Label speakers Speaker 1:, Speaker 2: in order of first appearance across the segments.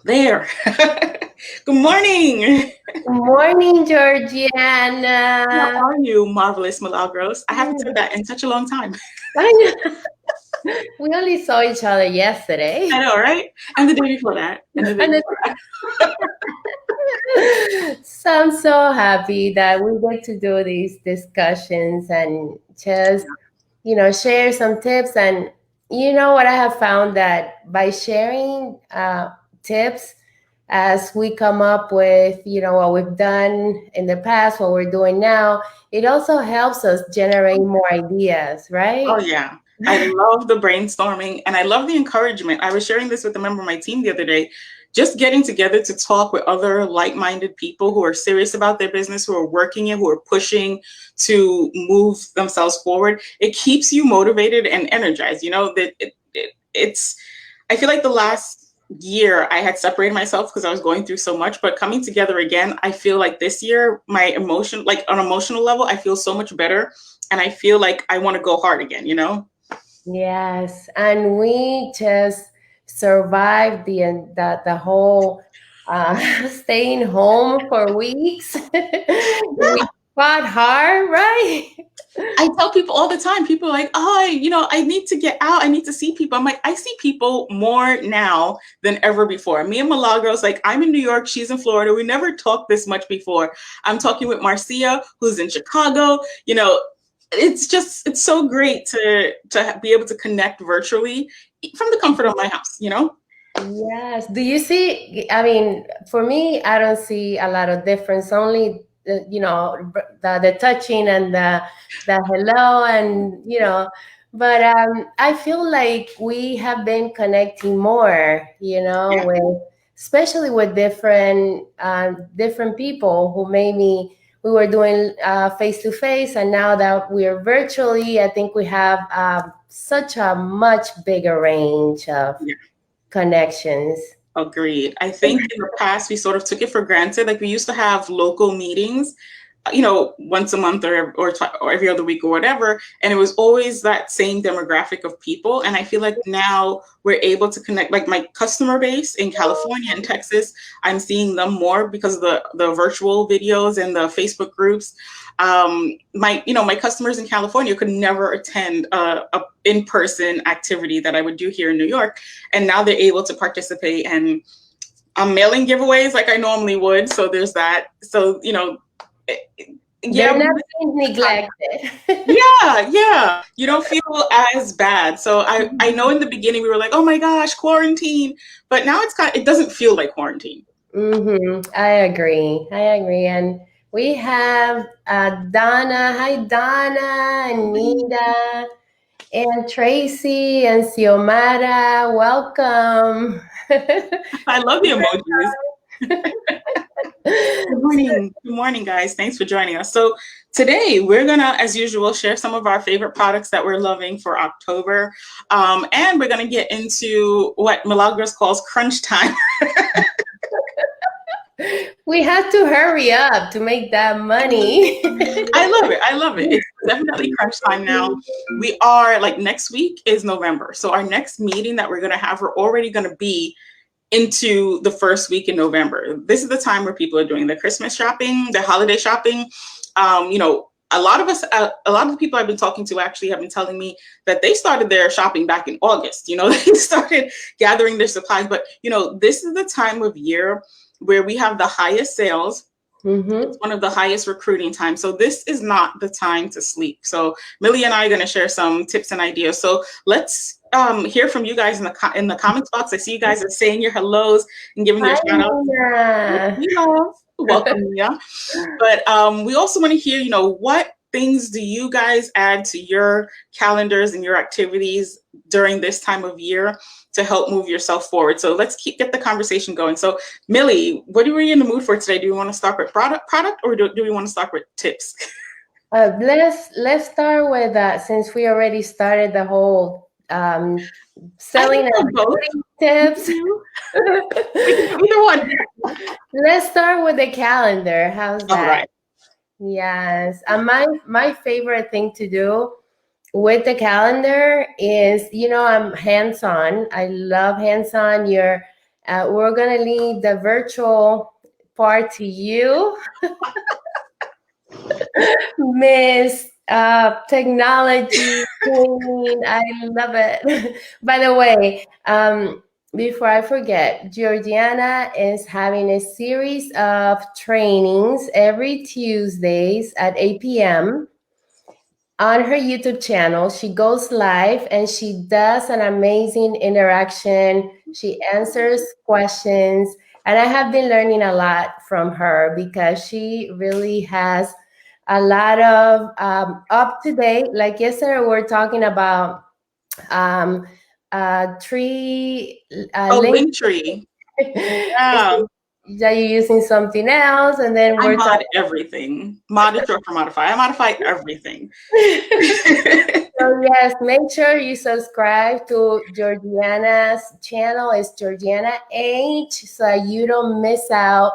Speaker 1: There. Good morning.
Speaker 2: Morning,
Speaker 1: How
Speaker 2: Georgiana.
Speaker 1: are you, marvelous Milagros? I haven't said that in such a long time.
Speaker 2: I know. We only saw each other
Speaker 1: I
Speaker 2: yesterday.
Speaker 1: know, right? And the day before that, and the day
Speaker 2: And
Speaker 1: before that.
Speaker 2: so I'm so happy that we get to do these discussions and just, share some tips. And you know what I have found that by sharing tips as we come up with, what we've done in the past, what we're doing now, it also helps us generate more ideas,
Speaker 1: Oh,
Speaker 2: right?
Speaker 1: yeah. I love the brainstorming and I love the encouragement. I was sharing this with a member of my team the other day. Just getting together to talk with other like minded people who are serious about their business, who are working it, who are pushing to move themselves forward. It keeps you motivated and energized. It's, I feel like the last year I had separated myself because I was going through so much, but coming together again, I feel like this year, my emotion, like on an emotional level, I feel so much better and I feel like I want to go hard again.
Speaker 2: Yes, and we just survived the whole staying home for weeks. We fought hard, right?
Speaker 1: I tell people all the time, people are like, oh, I need to get out. I need to see people. I'm like, I see people more now than ever before. Me and Milagros, like, I'm in New York, she's in Florida. We never talked this much before. I'm talking with Marcia, who's in Chicago. It's so great to be able to connect virtually from the comfort of my house.
Speaker 2: Yes. Do you see? I mean, for me, I don't see a lot of difference. Only the touching and the hello and But I feel like we have been connecting more.
Speaker 1: Yeah.
Speaker 2: With especially with different people who maybe we were doing face to face, and now that we're virtually, I think we have such a much bigger range of
Speaker 1: Yeah.
Speaker 2: connections.
Speaker 1: Agreed. I think in the past we sort of took it for granted. Like we used to have local meetings, once a month or every other week or whatever, and it was always that same demographic of people. And I feel like now we're able to connect. Like my customer base in California and Texas, I'm seeing them more because of the virtual videos and the Facebook groups. My customers in California could never attend a in-person activity that I would do here in New York, and now they're able to participate, and I'm mailing giveaways like I normally would. So there's that. So,
Speaker 2: They're
Speaker 1: yeah,
Speaker 2: not being neglected.
Speaker 1: yeah. You don't feel as bad. So I know in the beginning we were like, oh my gosh, quarantine. But now it doesn't feel like quarantine.
Speaker 2: I agree. I agree. And we have Donna. Hi, Donna, and Nita, and Tracy, and Xiomara. Welcome.
Speaker 1: I love the emojis. Good morning. Good morning, guys. Thanks for joining us. So today we're gonna, as usual, share some of our favorite products that we're loving for October. And we're gonna get into what Milagros calls crunch time.
Speaker 2: We have to hurry up to make that money.
Speaker 1: I love it. I love it. It's definitely crunch time now. We are like next week is November. So our next meeting that we're gonna have, we're already gonna be into the first week in November. This is the time where people are doing the Christmas shopping, the holiday shopping. A lot of us, a lot of the people I've been talking to actually have been telling me that they started their shopping back in August. They started gathering their supplies. But, this is the time of year where we have the highest sales.
Speaker 2: Mm-hmm.
Speaker 1: It's one of the highest recruiting times. So this is not the time to sleep. So Millie and I are going to share some tips and ideas. So let's hear from you guys in the comments box. I see you guys are saying your hellos and giving your
Speaker 2: Hi,
Speaker 1: shout outs.
Speaker 2: Nina.
Speaker 1: We love. Welcome, Mia. But we also want to hear, what things do you guys add to your calendars and your activities during this time of year to help move yourself forward? So let's get the conversation going. So Millie, what are we in the mood for today? Do we want to start with product or do we want to start with tips?
Speaker 2: Let's start with since we already started the whole
Speaker 1: I can
Speaker 2: selling
Speaker 1: do
Speaker 2: and
Speaker 1: both.
Speaker 2: recruiting tips.
Speaker 1: We can do either one.
Speaker 2: Let's start with the calendar. How's
Speaker 1: All
Speaker 2: that?
Speaker 1: right.
Speaker 2: Yes. My favorite thing to do with the calendar is, I'm hands-on. I love hands-on. We're going to leave the virtual part to you, Miss Technology Queen. I love it. By the way, before I forget, Georgiana is having a series of trainings every Tuesdays at 8 p.m. on her YouTube channel. She goes live and she does an amazing interaction. She answers questions. And I have been learning a lot from her because she really has a lot of up to date. Like yesterday, we were talking about um, tree
Speaker 1: Oh,
Speaker 2: link.
Speaker 1: Linktree. Yeah.
Speaker 2: Are you using something else? And then
Speaker 1: I
Speaker 2: we're
Speaker 1: mod
Speaker 2: talking.
Speaker 1: everything. Mod is short for modify. I modify everything.
Speaker 2: So yes, make sure you subscribe to Georgiana's channel. It's Georgiana H, so you don't miss out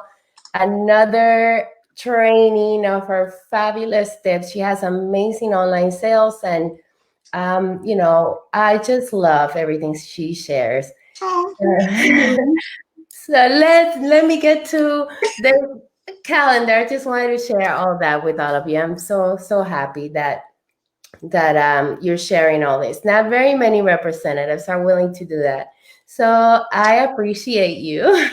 Speaker 2: another training of her fabulous tips. She has amazing online sales, and I just love everything she shares.
Speaker 1: Oh, thank you.
Speaker 2: So let me get to the calendar. I just wanted to share all that with all of you. I'm so happy that you're sharing all this. Not very many representatives are willing to do that. So I appreciate you.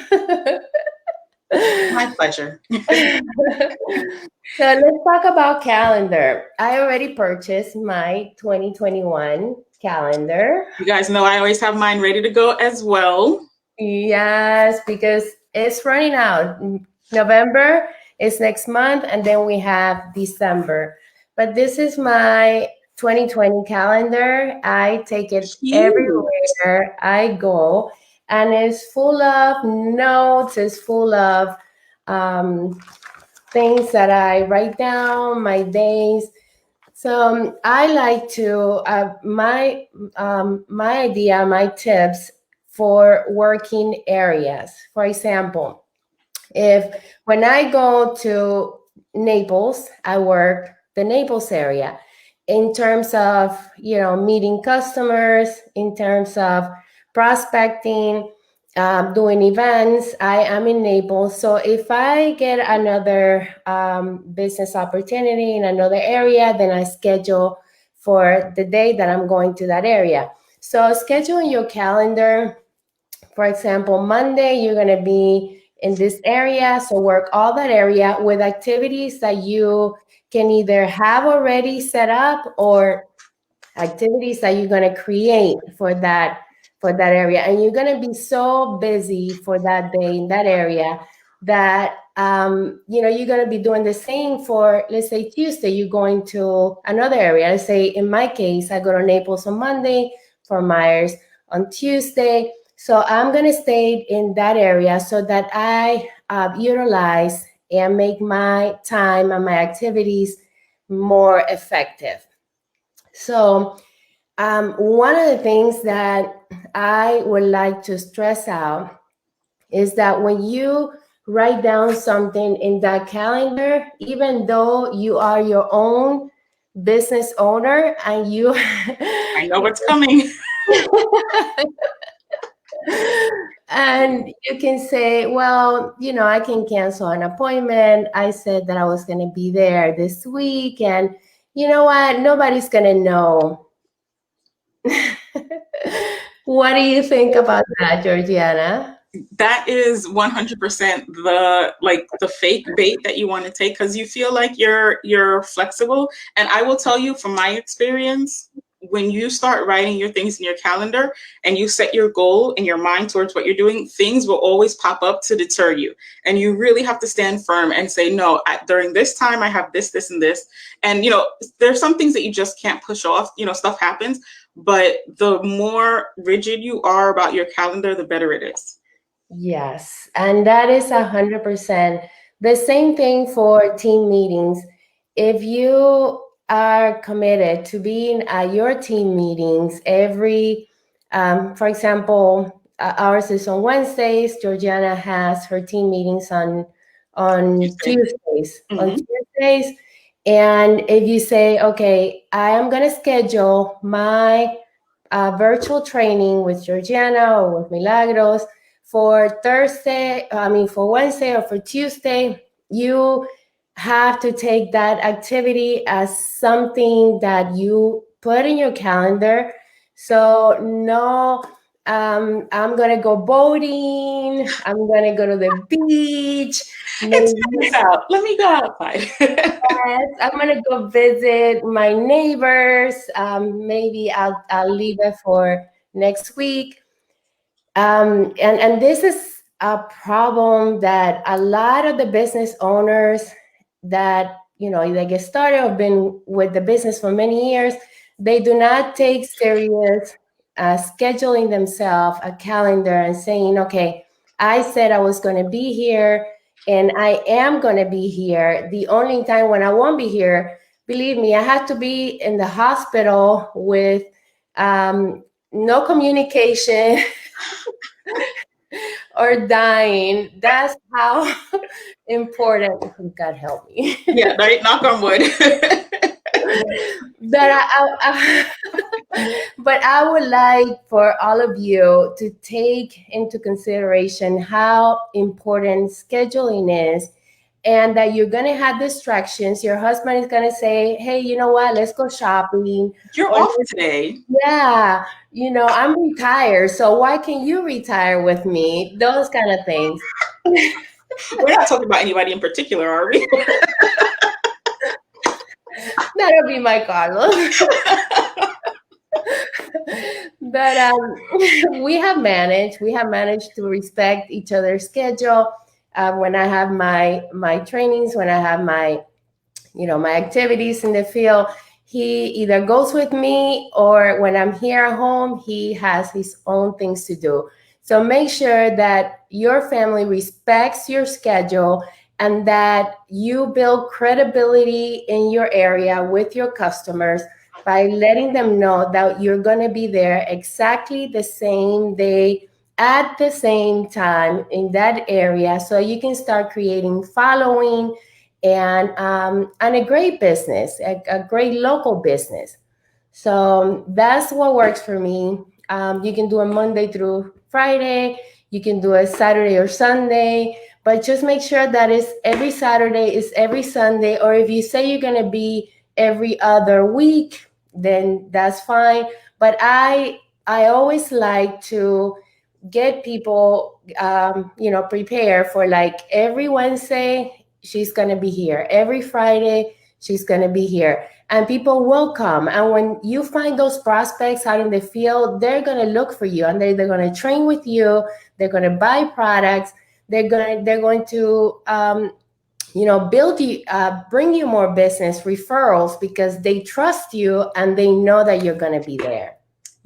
Speaker 1: My pleasure.
Speaker 2: So let's talk about calendar. I already purchased my 2021 calendar.
Speaker 1: You guys know I always have mine ready to go as well.
Speaker 2: Yes, because it's running out. November is next month, and then we have December. But this is my 2020 calendar. I take it
Speaker 1: Cute.
Speaker 2: everywhere I go, and it's full of notes, it's full of um, things that I write down, my days. So I like to my idea, my tips for working areas. For example, if when I go to Naples, I work the Naples area in terms of meeting customers, in terms of prospecting, doing events. I am in Naples, so if I get another business opportunity in another area, then I schedule for the day that I'm going to that area. So schedule in your calendar. For example, Monday, you're going to be in this area. So work all that area with activities that you can either have already set up or activities that you're going to create for that area. And you're going to be so busy for that day in that area that you're going to be doing the same for, let's say, Tuesday. You're going to another area. Let's say in my case, I go to Naples on Monday, for Myers on Tuesday. So I'm going to stay in that area so that I utilize and make my time and my activities more effective. So one of the things that I would like to stress out is that when you write down something in that calendar, even though you are your own business owner and you
Speaker 1: I know what's coming.
Speaker 2: and you can say, well, I can cancel an appointment. I said that I was going to be there this week, and you know what? Nobody's going to know. What do you think about that, Georgiana?
Speaker 1: That is 100% the fake bait that you want to take because you feel like you're flexible. And I will tell you from my experience, when you start writing your things in your calendar and you set your goal in your mind towards what you're doing, things will always pop up to deter you. And you really have to stand firm and say, no, during this time, I have this, and this. And, there's some things that you just can't push off. Stuff happens. But the more rigid you are about your calendar, the better it is.
Speaker 2: Yes, and that is 100%. The same thing for team meetings. If you are committed to being at your team meetings for example, ours is on Wednesdays. Georgiana has her team meetings on
Speaker 1: Tuesday.
Speaker 2: Tuesdays. On
Speaker 1: Mm-hmm.
Speaker 2: Tuesdays, and if you say, okay, I am going to schedule my virtual training with Georgiana or with Milagros for for Wednesday or for Tuesday, you have to take that activity as something that you put in your calendar. So, no, I'm going to go boating, I'm going to go to the beach.
Speaker 1: It's
Speaker 2: Maybe
Speaker 1: nice out. Let me go outside.
Speaker 2: yes, I'm gonna go visit my neighbors. Maybe I'll leave it for next week. And this is a problem that a lot of the business owners that they get started or been with the business for many years, they do not take serious scheduling themselves a calendar and saying, okay, I said I was going to be here and I am going to be here. The only time when I won't be here, believe me, I have to be in the hospital with no communication or dying. That's how important. God help me.
Speaker 1: Yeah, right. Knock on wood.
Speaker 2: But but I would like for all of you to take into consideration how important scheduling is, and that you're going to have distractions. Your husband is going to say, hey, you know what, let's go shopping.
Speaker 1: You're
Speaker 2: Or,
Speaker 1: off today.
Speaker 2: yeah, I'm retired, so why can't you retire with me? Those kind of things.
Speaker 1: We're not talking about anybody in particular, are we?
Speaker 2: That'll be my Carlos. But we have managed to respect each other's schedule. When I have my trainings, when I have my activities in the field, he either goes with me, or when I'm here at home, he has his own things to do. So make sure that your family respects your schedule, and that you build credibility in your area with your customers by letting them know that you're going to be there exactly the same day at the same time in that area, so you can start creating following and a great business, a great local business. So that's what works for me. You can do a Monday through Friday. You can do a Saturday or Sunday, but just make sure that it's every Saturday, is every Sunday, or if you say you're going to be every other week, then that's fine. But I always like to get people, prepare for, like, every Wednesday she's going to be here, every Friday she's going to be here, and people will come. And when you find those prospects out in the field, they're going to look for you, and they're going to train with you, they're going to buy products, they're going to build you, bring you more business referrals, because they trust you and they know that you're going to be there.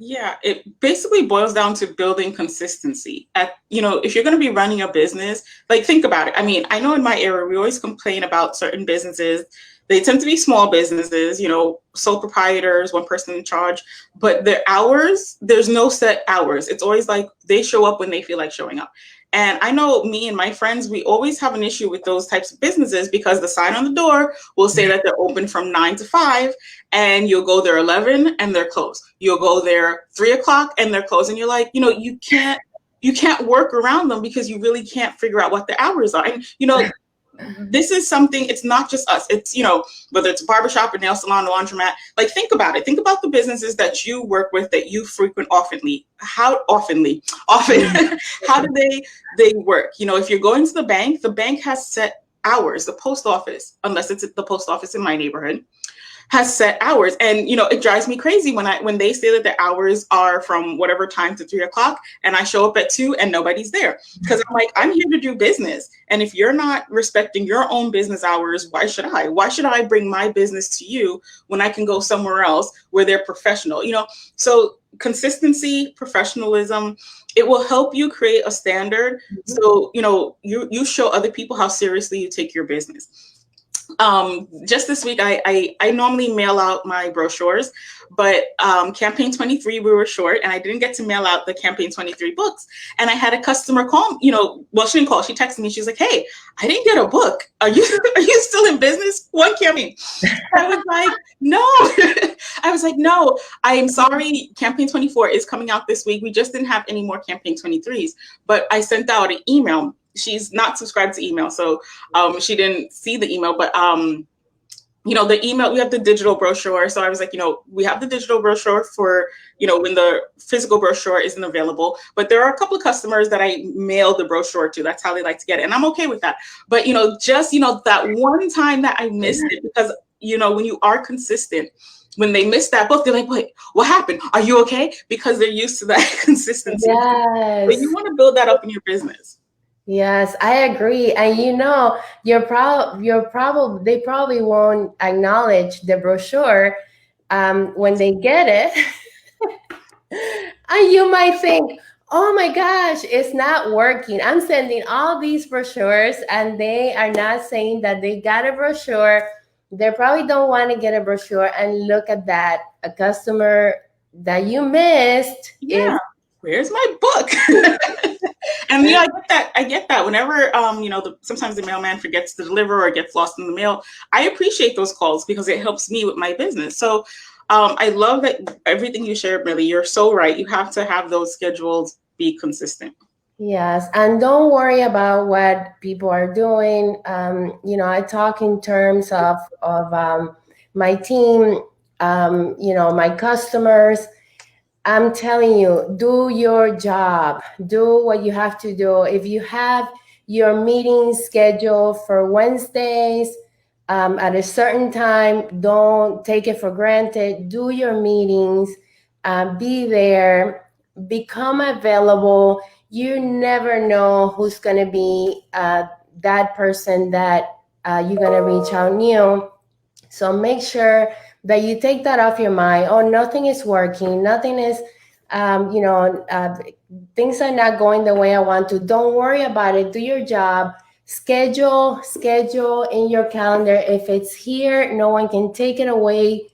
Speaker 1: Yeah, it basically boils down to building consistency. If you're going to be running a business, like, think about it. I mean, I know in my area, we always complain about certain businesses. They tend to be small businesses, sole proprietors, one person in charge, but their hours, there's no set hours. It's always like they show up when they feel like showing up. And I know me and my friends, we always have an issue with those types of businesses, because the sign on the door will say that they're open from 9 to 5, and you'll go there 11 and they're closed. You'll go there 3 o'clock and they're closed. And you're like, you can't work around them, because you really can't figure out what the hours are. And, this is something, it's not just us. It's, whether it's a barbershop, a nail salon, a laundromat, like, think about it. Think about the businesses that you work with, that you frequent often, how do they work? If you're going to the bank has set hours. The post office, unless it's the post office in my neighborhood, has set hours. And it drives me crazy when they say that the hours are from whatever time to 3 o'clock, and I show up at 2 and nobody's there, because I'm like, I'm here to do business. And if you're not respecting your own business hours, why should I bring my business to you when I can go somewhere else where they're professional? So consistency, professionalism, it will help you create a standard. So you show other people how seriously you take your business. Just this week, I normally mail out my brochures, but campaign 23, we were short, and I didn't get to mail out the campaign 23 books. And I had a customer call, well, she didn't call, she texted me. She's like, hey, I didn't get a book. Are you still in business? One campaign. I was like, no. I was like, no, I'm sorry. Campaign 24 is coming out this week. We just didn't have any more campaign 23s, but I sent out an email. She's not subscribed to email, so she didn't see the email, but the email, we have the digital brochure. So I was like, we have the digital brochure for, when the physical brochure isn't available. But there are a couple of customers that I mail the brochure to. That's how they like to get it. And I'm okay with that. But, just, that one time that I missed it, because, when you are consistent, when they miss that book, they're like, wait, what happened? Are you okay? Because they're used to that consistency. But you
Speaker 2: Yes.
Speaker 1: want to build that up in your business.
Speaker 2: Yes, I agree. And they probably won't acknowledge the brochure when they get it. And you might think, oh my gosh, it's not working. I'm sending all these brochures and they are not saying that they got a brochure. They probably don't want to get a brochure, and look at that. A customer that you missed
Speaker 1: Yeah.
Speaker 2: is,
Speaker 1: Where's my book? And I get that. Whenever sometimes the mailman forgets to deliver or gets lost in the mail, I appreciate those calls because it helps me with my business. So I love that everything you shared, Millie. You're so right. You have to have those schedules be consistent.
Speaker 2: yes, and don't worry about what people are doing. I talk in terms of my team, my customers. I'm telling you, do your job. Do what you have to do. If you have your meeting scheduled for Wednesdays at a certain time, don't take it for granted. Do your meetings, be there, become available. You never know who's going to be that person that you're going to reach out new. So make sure that you take that off your mind. Oh, nothing is working. Nothing is, things are not going the way I want to. Don't worry about it. Do your job. Schedule in your calendar. If it's here, no one can take it away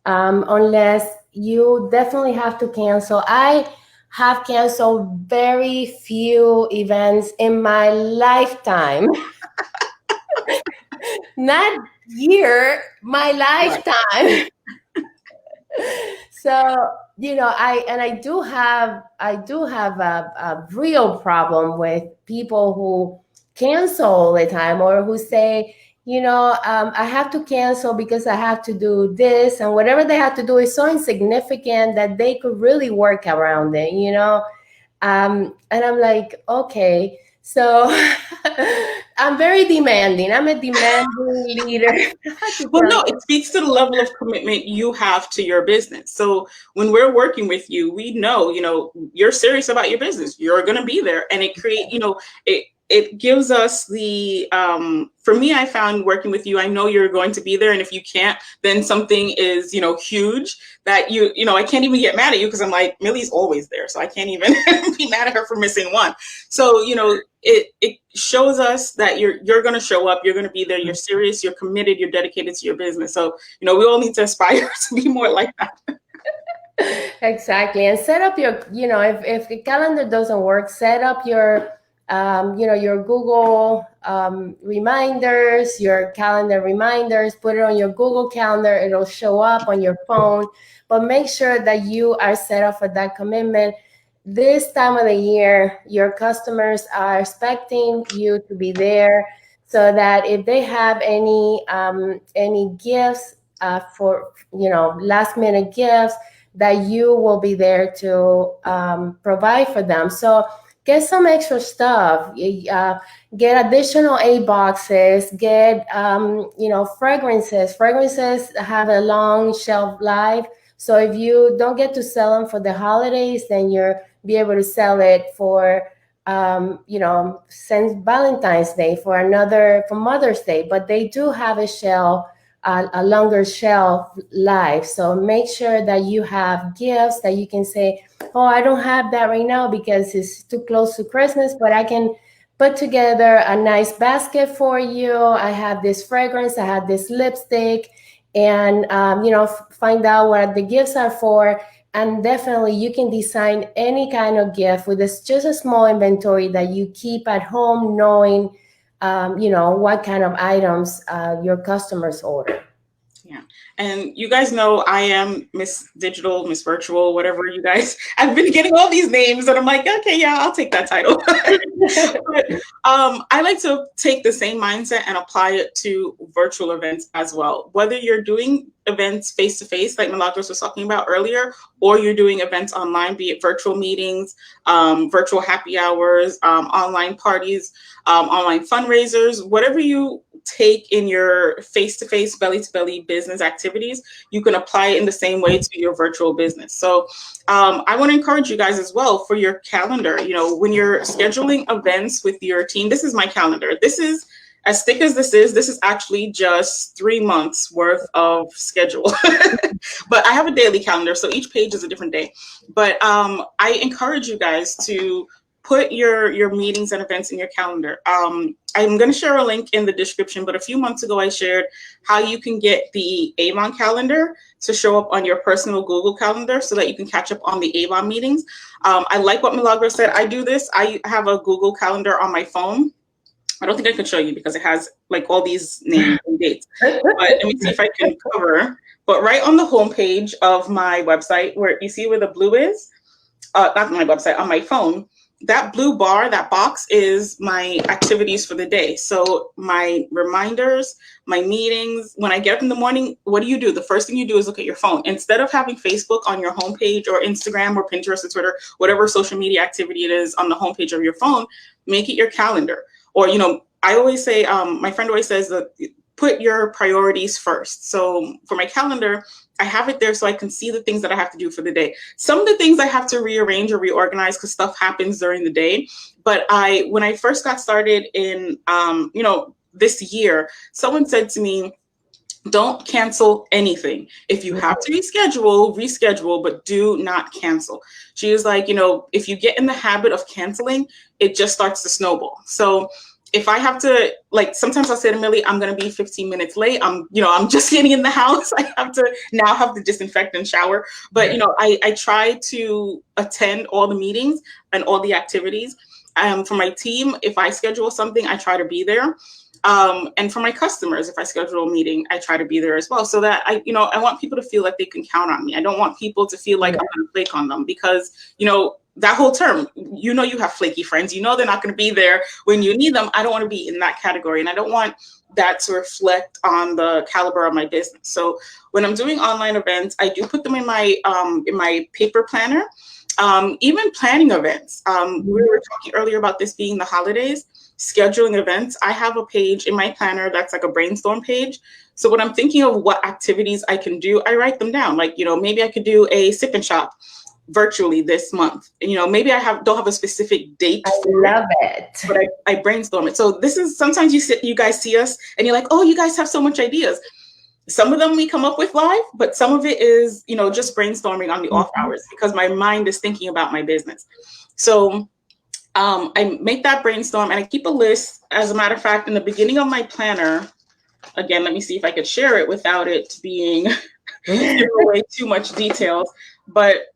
Speaker 2: unless you definitely have to cancel. I have canceled very few events in my lifetime. Not year, my
Speaker 1: Right.
Speaker 2: lifetime. So I do have a real problem with people who cancel all the time, or who say, I have to cancel because I have to do this, and whatever they have to do is so insignificant that they could really work around it. And I'm like, okay, so I'm very demanding. I'm a demanding leader. I have to
Speaker 1: Well,
Speaker 2: tell
Speaker 1: no,
Speaker 2: you.
Speaker 1: it speaks to the level of commitment you have to your business. So when we're working with you, we know, you're serious about your business. You're going to be there, and it create, it gives us the for me, I found working with you, I know you're going to be there, and if you can't, then something is huge that I can't even get mad at you because I'm like, Millie's always there, so I can't even be mad at her for missing one. So it shows us that you're going to show up, you're going to be there, you're serious, you're committed, you're dedicated to your business. So we all need to aspire to be more like that.
Speaker 2: Exactly. And set up your, if the calendar doesn't work, set up your Google reminders, your calendar reminders, put it on your Google Calendar. It'll show up on your phone, but make sure that you are set up for that commitment. This time of the year, your customers are expecting you to be there, so that if they have any gifts for last minute gifts, that you will be there to provide for them. So get some extra stuff. Get additional A boxes. Get fragrances. Fragrances have a long shelf life. So if you don't get to sell them for the holidays, then you're be able to sell it for since Valentine's Day, for Mother's Day. But they do have a longer shelf life. So make sure that you have gifts that you can say, oh, I don't have that right now because it's too close to Christmas, but I can put together a nice basket for you. I have this fragrance, I have this lipstick, and find out what the gifts are for. And definitely you can design any kind of gift with just a small inventory that you keep at home, knowing what kind of items your customers order.
Speaker 1: Yeah. And you guys know I am Miss Digital, Miss Virtual, whatever you guys, I've been getting all these names and I'm like, okay, yeah, I'll take that title. But I like to take the same mindset and apply it to virtual events as well. Whether you're doing events face to face, like Milagros was talking about earlier, or you're doing events online, be it virtual meetings, virtual happy hours, online parties, online fundraisers, whatever you take in your face-to-face, belly-to-belly business activities, you can apply it in the same way to your virtual business. So I want to encourage you guys as well for your calendar. You know, when you're scheduling events with your team, this is my calendar. This is as thick as this is actually just 3 months worth of schedule. But I have a daily calendar, so each page is a different day. But I encourage you guys to put your meetings and events in your calendar. I'm going to share a link in the description, but a few months ago I shared how you can get the Avon calendar to show up on your personal Google calendar so that you can catch up on the Avon meetings. I like what Milagro said. I do this. I have a Google calendar on my phone. I don't think I can show you because it has like all these names and dates. But let me see if I can cover. But right on the homepage of my website, where you see where the blue is, not my website, on my phone, that blue bar, that box is my activities for the day. So my reminders, my meetings, when I get up in the morning, what do? The first thing you do is look at your phone. Instead of having Facebook on your homepage or Instagram or Pinterest or Twitter, whatever social media activity it is on the homepage of your phone, make it your calendar. Or, you know, I always say, my friend always says that put your priorities first. So for my calendar, I have it there so I can see the things that I have to do for the day. Some of the things I have to rearrange or reorganize because stuff happens during the day. But when I first got started in, you know, this year, someone said to me, don't cancel anything. If you have to reschedule, but do not cancel. She was like, you know, if you get in the habit of canceling, it just starts to snowball. So if I have to, like, sometimes I'll say to Millie, I'm going to be 15 minutes late. I'm just getting in the house. I have to disinfect and shower. But, you know, I try to attend all the meetings and all the activities. For my team, if I schedule something, I try to be there. And for my customers, if I schedule a meeting, I try to be there as well. So that I want people to feel like they can count on me. I don't want people to feel like I'm going to flake on them because, you know, that whole term, you know, you have flaky friends, you know, they're not going to be there when you need them. I don't want to be in that category. And I don't want that to reflect on the caliber of my business. So when I'm doing online events, I do put them in my paper planner. Even planning events. We were talking earlier about this being the holidays, scheduling events. I have a page in my planner that's like a brainstorm page. So when I'm thinking of what activities I can do, I write them down. Like, you know, maybe I could do a sip and shop virtually this month. You know, maybe don't have a specific date.
Speaker 2: I love it.
Speaker 1: But I brainstorm it. So this is sometimes you guys see us and you're like, oh, you guys have so much ideas. Some of them we come up with live, but some of it is, you know, just brainstorming on the off hours because my mind is thinking about my business. So I make that brainstorm and I keep a list. As a matter of fact, in the beginning of my planner, again, let me see if I could share it without it being giving away too much details. But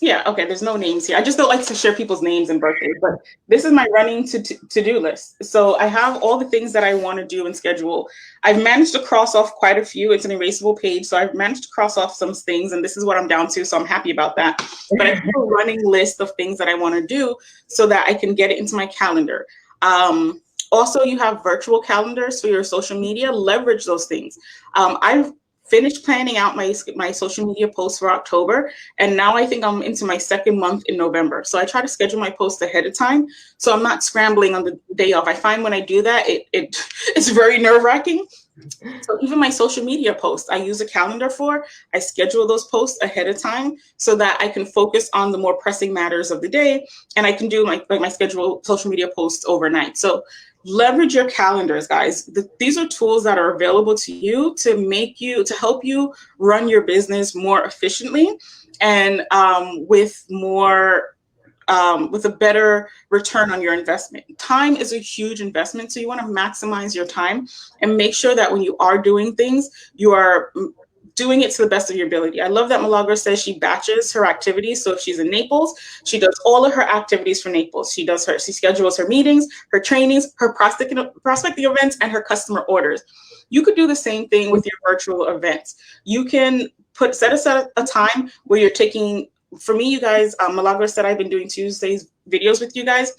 Speaker 1: yeah, okay, there's no names here. I just don't like to share people's names and birthdays, but this is my running to-do list. So I have all the things that I want to do and schedule. I've managed to cross off quite a few. It's an erasable page, so I've managed to cross off some things, and this is what I'm down to, so I'm happy about that. But I have a running list of things that I want to do so that I can get it into my calendar. Also, you have virtual calendars for your social media. Leverage those things. I've finished planning out my social media posts for October, and now I think I'm into my second month in November. So I try to schedule my posts ahead of time, so I'm not scrambling on the day of. I find when I do that, it's very nerve-wracking. So even my social media posts, I use a calendar for. I schedule those posts ahead of time so that I can focus on the more pressing matters of the day, and I can do my scheduled social media posts overnight. So leverage your calendars, guys. These are tools that are available to you to help you run your business more efficiently and with a better return on your investment. Time is a huge investment, so you want to maximize your time and make sure that when you are doing things, you are doing it to the best of your ability. I love that Milagro says she batches her activities. So if she's in Naples, she does all of her activities for Naples. She schedules her meetings, her trainings, her prospecting events, and her customer orders. You could do the same thing with your virtual events. You can set aside a time where you're taking, for me, you guys, Milagro said I've been doing Tuesdays videos with you guys.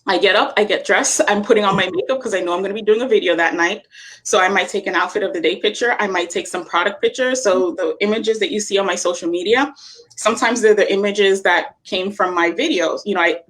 Speaker 1: I get up, I get dressed, I'm putting on my makeup because I know I'm going to be doing a video that night. So I might take an outfit of the day picture. I might take some product pictures. So the images that you see on my social media, sometimes they're the images that came from my videos.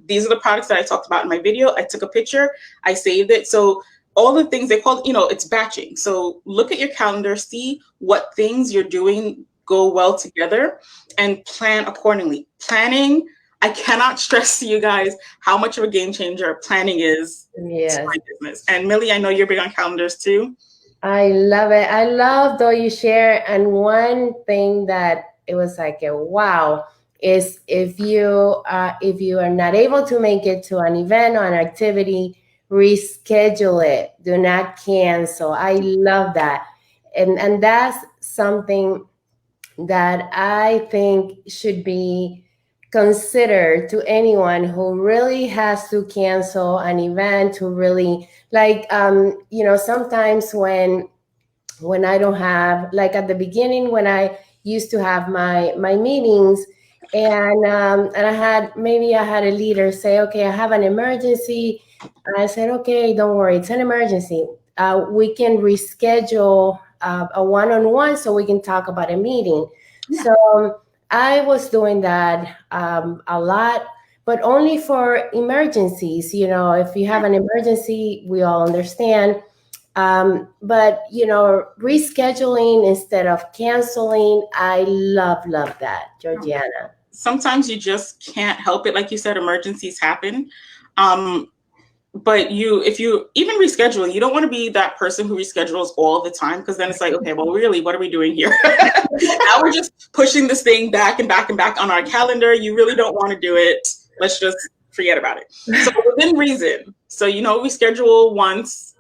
Speaker 1: These are the products that I talked about in my video. I took a picture, I saved it. So all the things they call, it's batching. So look at your calendar, see what things you're doing go well together, and plan accordingly. Planning, I cannot stress to you guys how much of a game changer planning is to my business. And Millie, I know you're big on calendars too.
Speaker 2: I love it. I love though you share. And one thing that it was like a wow is if you are not able to make it to an event or an activity, reschedule it. Do not cancel. I love that. And that's something that I think should be considered to anyone who really has to cancel an event, who really sometimes when I don't have, like at the beginning when I used to have my meetings, and I had a leader say, okay, I have an emergency. I said, okay, don't worry, it's an emergency. We can reschedule a one-on-one so we can talk about a meeting. Yeah. So I was doing that a lot, but only for emergencies. If you have an emergency, we all understand. But rescheduling instead of canceling, I love that, Georgiana.
Speaker 1: Sometimes you just can't help it. Like you said, emergencies happen. But if you even rescheduling, you don't want to be that person who reschedules all the time, because then it's like, okay, well, really, what are we doing here? Now we're just pushing this thing back and back and back on our calendar. You really don't want to do it. Let's just forget about it. So within reason. So, we schedule once,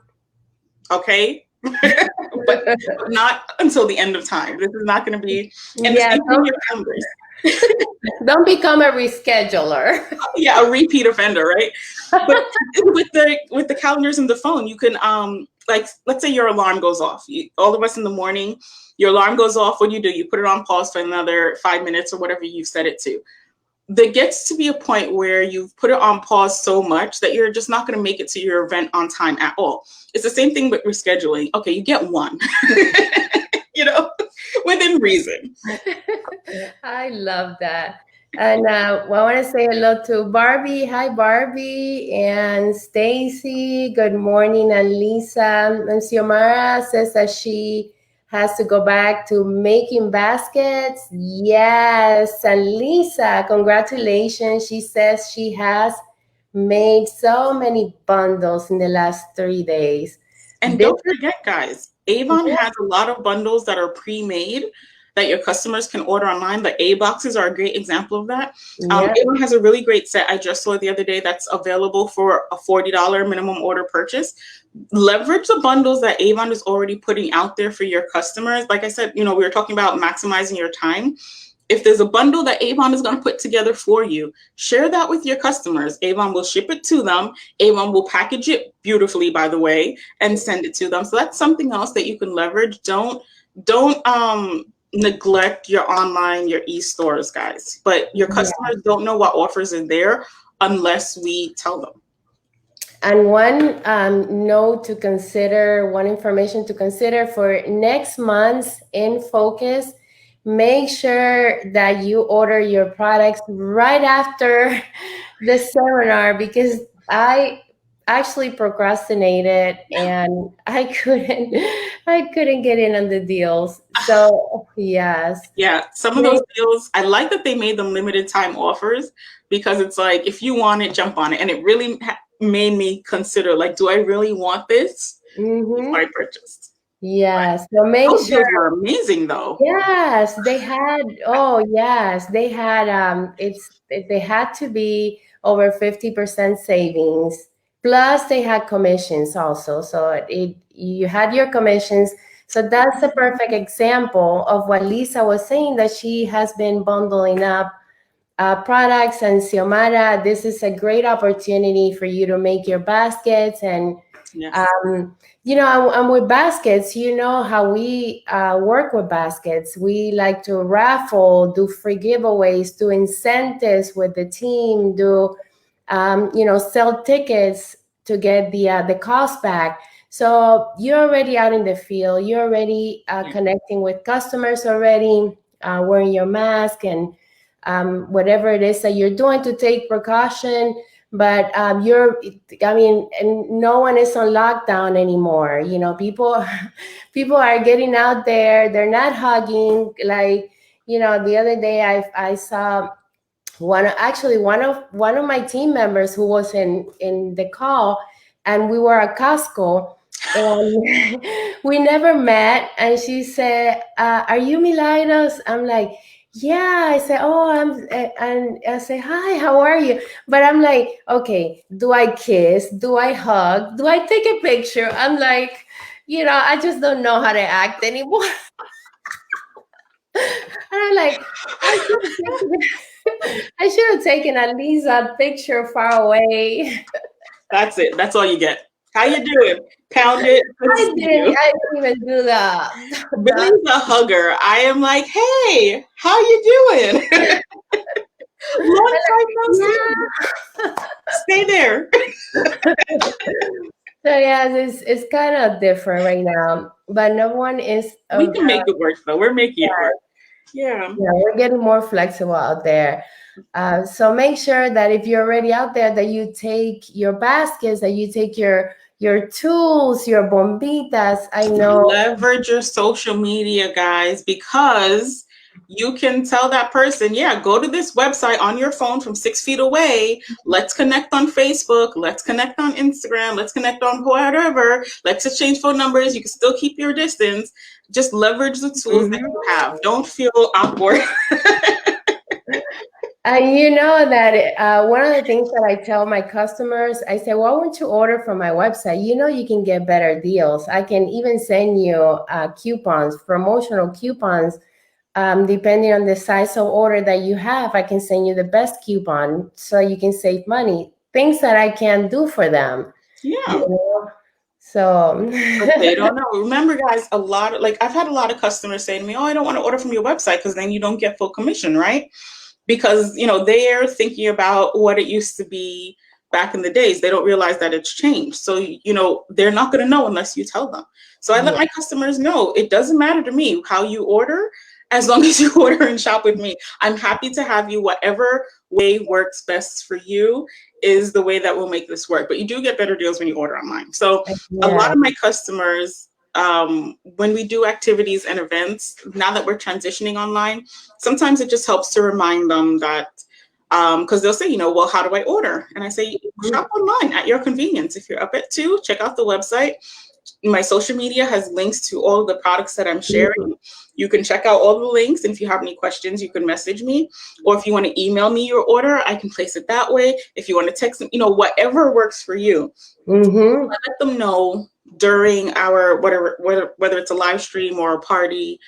Speaker 1: okay? but not until the end of time. This is not going to be in the same thing with calendars.
Speaker 2: Don't become a rescheduler.
Speaker 1: Yeah, a repeat offender, right? But with the calendars and the phone, you can let's say your alarm goes off. All of us in the morning, your alarm goes off. What do? You put it on pause for another 5 minutes or whatever you set it to. There gets to be a point where you've put it on pause so much that you're just not going to make it to your event on time at all. It's the same thing with rescheduling. Okay, you get one. Within reason.
Speaker 2: I love that. And I want to say hello to Barbie. Hi, Barbie and Stacy. Good morning, and Lisa. And Xiomara says that she has to go back to making baskets. Yes. And Lisa, congratulations. She says she has made so many bundles in the last 3 days.
Speaker 1: And don't forget, guys, Avon has a lot of bundles that are pre-made that your customers can order online. The A boxes are a great example of that. Avon has a really great set I just saw the other day that's available for a $40 minimum order purchase. Leverage the bundles that Avon is already putting out there for your customers. Like I said, we were talking about maximizing your time. If there's a bundle that Avon is going to put together for you, share that with your customers. Avon will ship it to them. Avon will package it beautifully, by the way, and send it to them. So that's something else that you can leverage. Don't neglect your online, your e-stores, guys. But your customers don't know what offers are there unless we tell them.
Speaker 2: And one note to consider, one information to consider for next month's In Focus, make sure that you order your products right after the seminar, because I actually procrastinated and I couldn't get in on the deals. So yes.
Speaker 1: Yeah, some of those deals, I like that they made them limited time offers, because it's like, if you want it, jump on it. And it really made me consider, like, do I really want this? Before I purchased.
Speaker 2: Yes. So make
Speaker 1: those
Speaker 2: sure.
Speaker 1: deals were amazing though.
Speaker 2: Yes, they had. Oh, yes, they had. They had to be over 50% savings. Plus, they had commissions also. So you had your commissions. So that's a perfect example of what Lisa was saying, that she has been bundling up products. And Xiomara, this is a great opportunity for you to make your baskets. And
Speaker 1: Yes.
Speaker 2: and with baskets, you know how we work with baskets. We like to raffle, do free giveaways, do incentives with the team, do sell tickets to get the cost back. So you're already out in the field. You're already
Speaker 1: Yeah.
Speaker 2: connecting with customers already, wearing your mask and whatever it is that you're doing to take precaution. But and no one is on lockdown anymore. People, people are getting out there. They're not hugging. Like, the other day I saw one of my team members who was in the call, and we were at Costco, and we never met, and she said, are you Milagros? I'm like, yeah. I said, oh, and I say, hi, how are you? But I'm like, okay, do I kiss, do I hug, do I take a picture? I'm like, I just don't know how to act anymore. And I'm like, I should have taken at least a picture far away.
Speaker 1: That's it. That's all you get. How you doing? Pound it. Good to
Speaker 2: I
Speaker 1: see
Speaker 2: didn't.
Speaker 1: you.
Speaker 2: I didn't even do the
Speaker 1: Billy's a hugger. I am like, hey, how you doing? Long time no see.
Speaker 2: yeah.
Speaker 1: Stay there.
Speaker 2: So yeah, it's kind of different right now, but no one is.
Speaker 1: We can make it work though. We're making it work. Yeah.
Speaker 2: Yeah, we're getting more flexible out there. So make sure that if you're already out there, that you take your baskets, that you take your tools, your bombitas. I know.
Speaker 1: Leverage your social media, guys, because you can tell that person, yeah, go to this website on your phone from 6 feet away. Let's connect on Facebook. Let's connect on Instagram. Let's connect on whatever. Let's exchange phone numbers. You can still keep your distance. Just leverage the tools that you have. Don't feel awkward.
Speaker 2: You know that one of the things that I tell my customers, I say, why won't you order from my website? You can get better deals. I can even send you coupons, promotional coupons, depending on the size of order that you have. I can send you the best coupon so you can save money. Things that I can do for them.
Speaker 1: Yeah.
Speaker 2: So
Speaker 1: But they don't know. Remember, guys, I've had a lot of customers say to me, oh, I don't want to order from your website because then you don't get full commission, right? Because they're thinking about what it used to be back in the days. They don't realize that it's changed. So they're not going to know unless you tell them. So I let my customers know it doesn't matter to me how you order, as long as you order and shop with me. I'm happy to have you. Whatever way works best for you is the way that will make this work. But you do get better deals when you order online. So a lot of my customers, when we do activities and events, now that we're transitioning online, sometimes it just helps to remind them that, because they'll say, well, how do I order? And I say, shop online at your convenience. If you're up at 2, check out the website. My social media has links to all of the products that I'm sharing. You can check out all the links. And if you have any questions, you can message me. Or if you want to email me your order, I can place it that way. If you want to text them, whatever works for you. I let them know during our whether it's a live stream or a party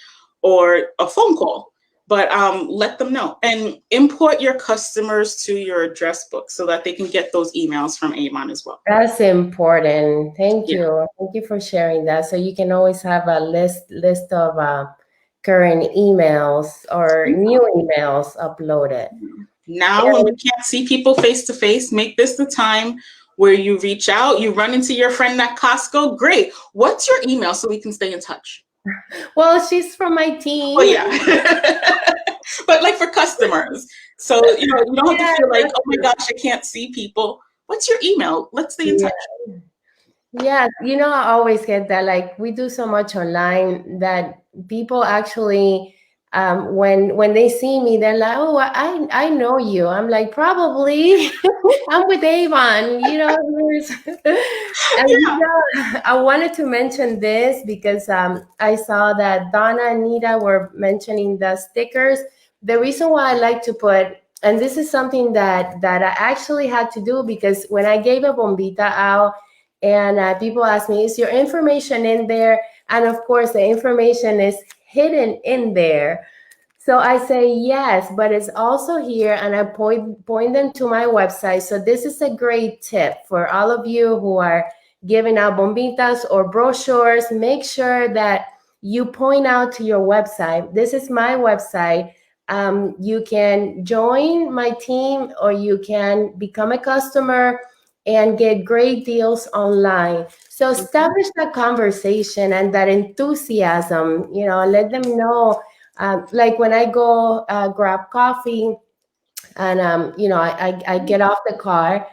Speaker 1: or a phone call. But let them know and import your customers to your address book so that they can get those emails from Avon as well.
Speaker 2: That's important. Thank you. Thank you for sharing that. So you can always have a list of current emails or new emails uploaded.
Speaker 1: Now, when we can't see people face to face, make this the time where you reach out. You run into your friend at Costco. Great. What's your email so we can stay in touch?
Speaker 2: Well, she's from my team.
Speaker 1: Oh, yeah. But like for customers. So, you don't have to feel like, oh my gosh, I can't see people. What's your email? Let's stay in touch.
Speaker 2: Yeah, I always get that. Like, we do so much online that people actually, when they see me, they're like, "Oh, I know you." I'm like, "Probably, I'm with Avon." I wanted to mention this because I saw that Donna and Nita were mentioning the stickers. The reason why I like to put, and this is something that I actually had to do, because when I gave a bombita out, and people ask me, is your information in there? And of course, the information is hidden in there. So I say yes, but it's also here, and I point them to my website. So this is a great tip for all of you who are giving out bombitas or brochures. Make sure that you point out to your website. This is my website. You can join my team, or you can become a customer and get great deals online. So establish that conversation and that enthusiasm. Let them know, like when I go grab coffee, and I get off the car,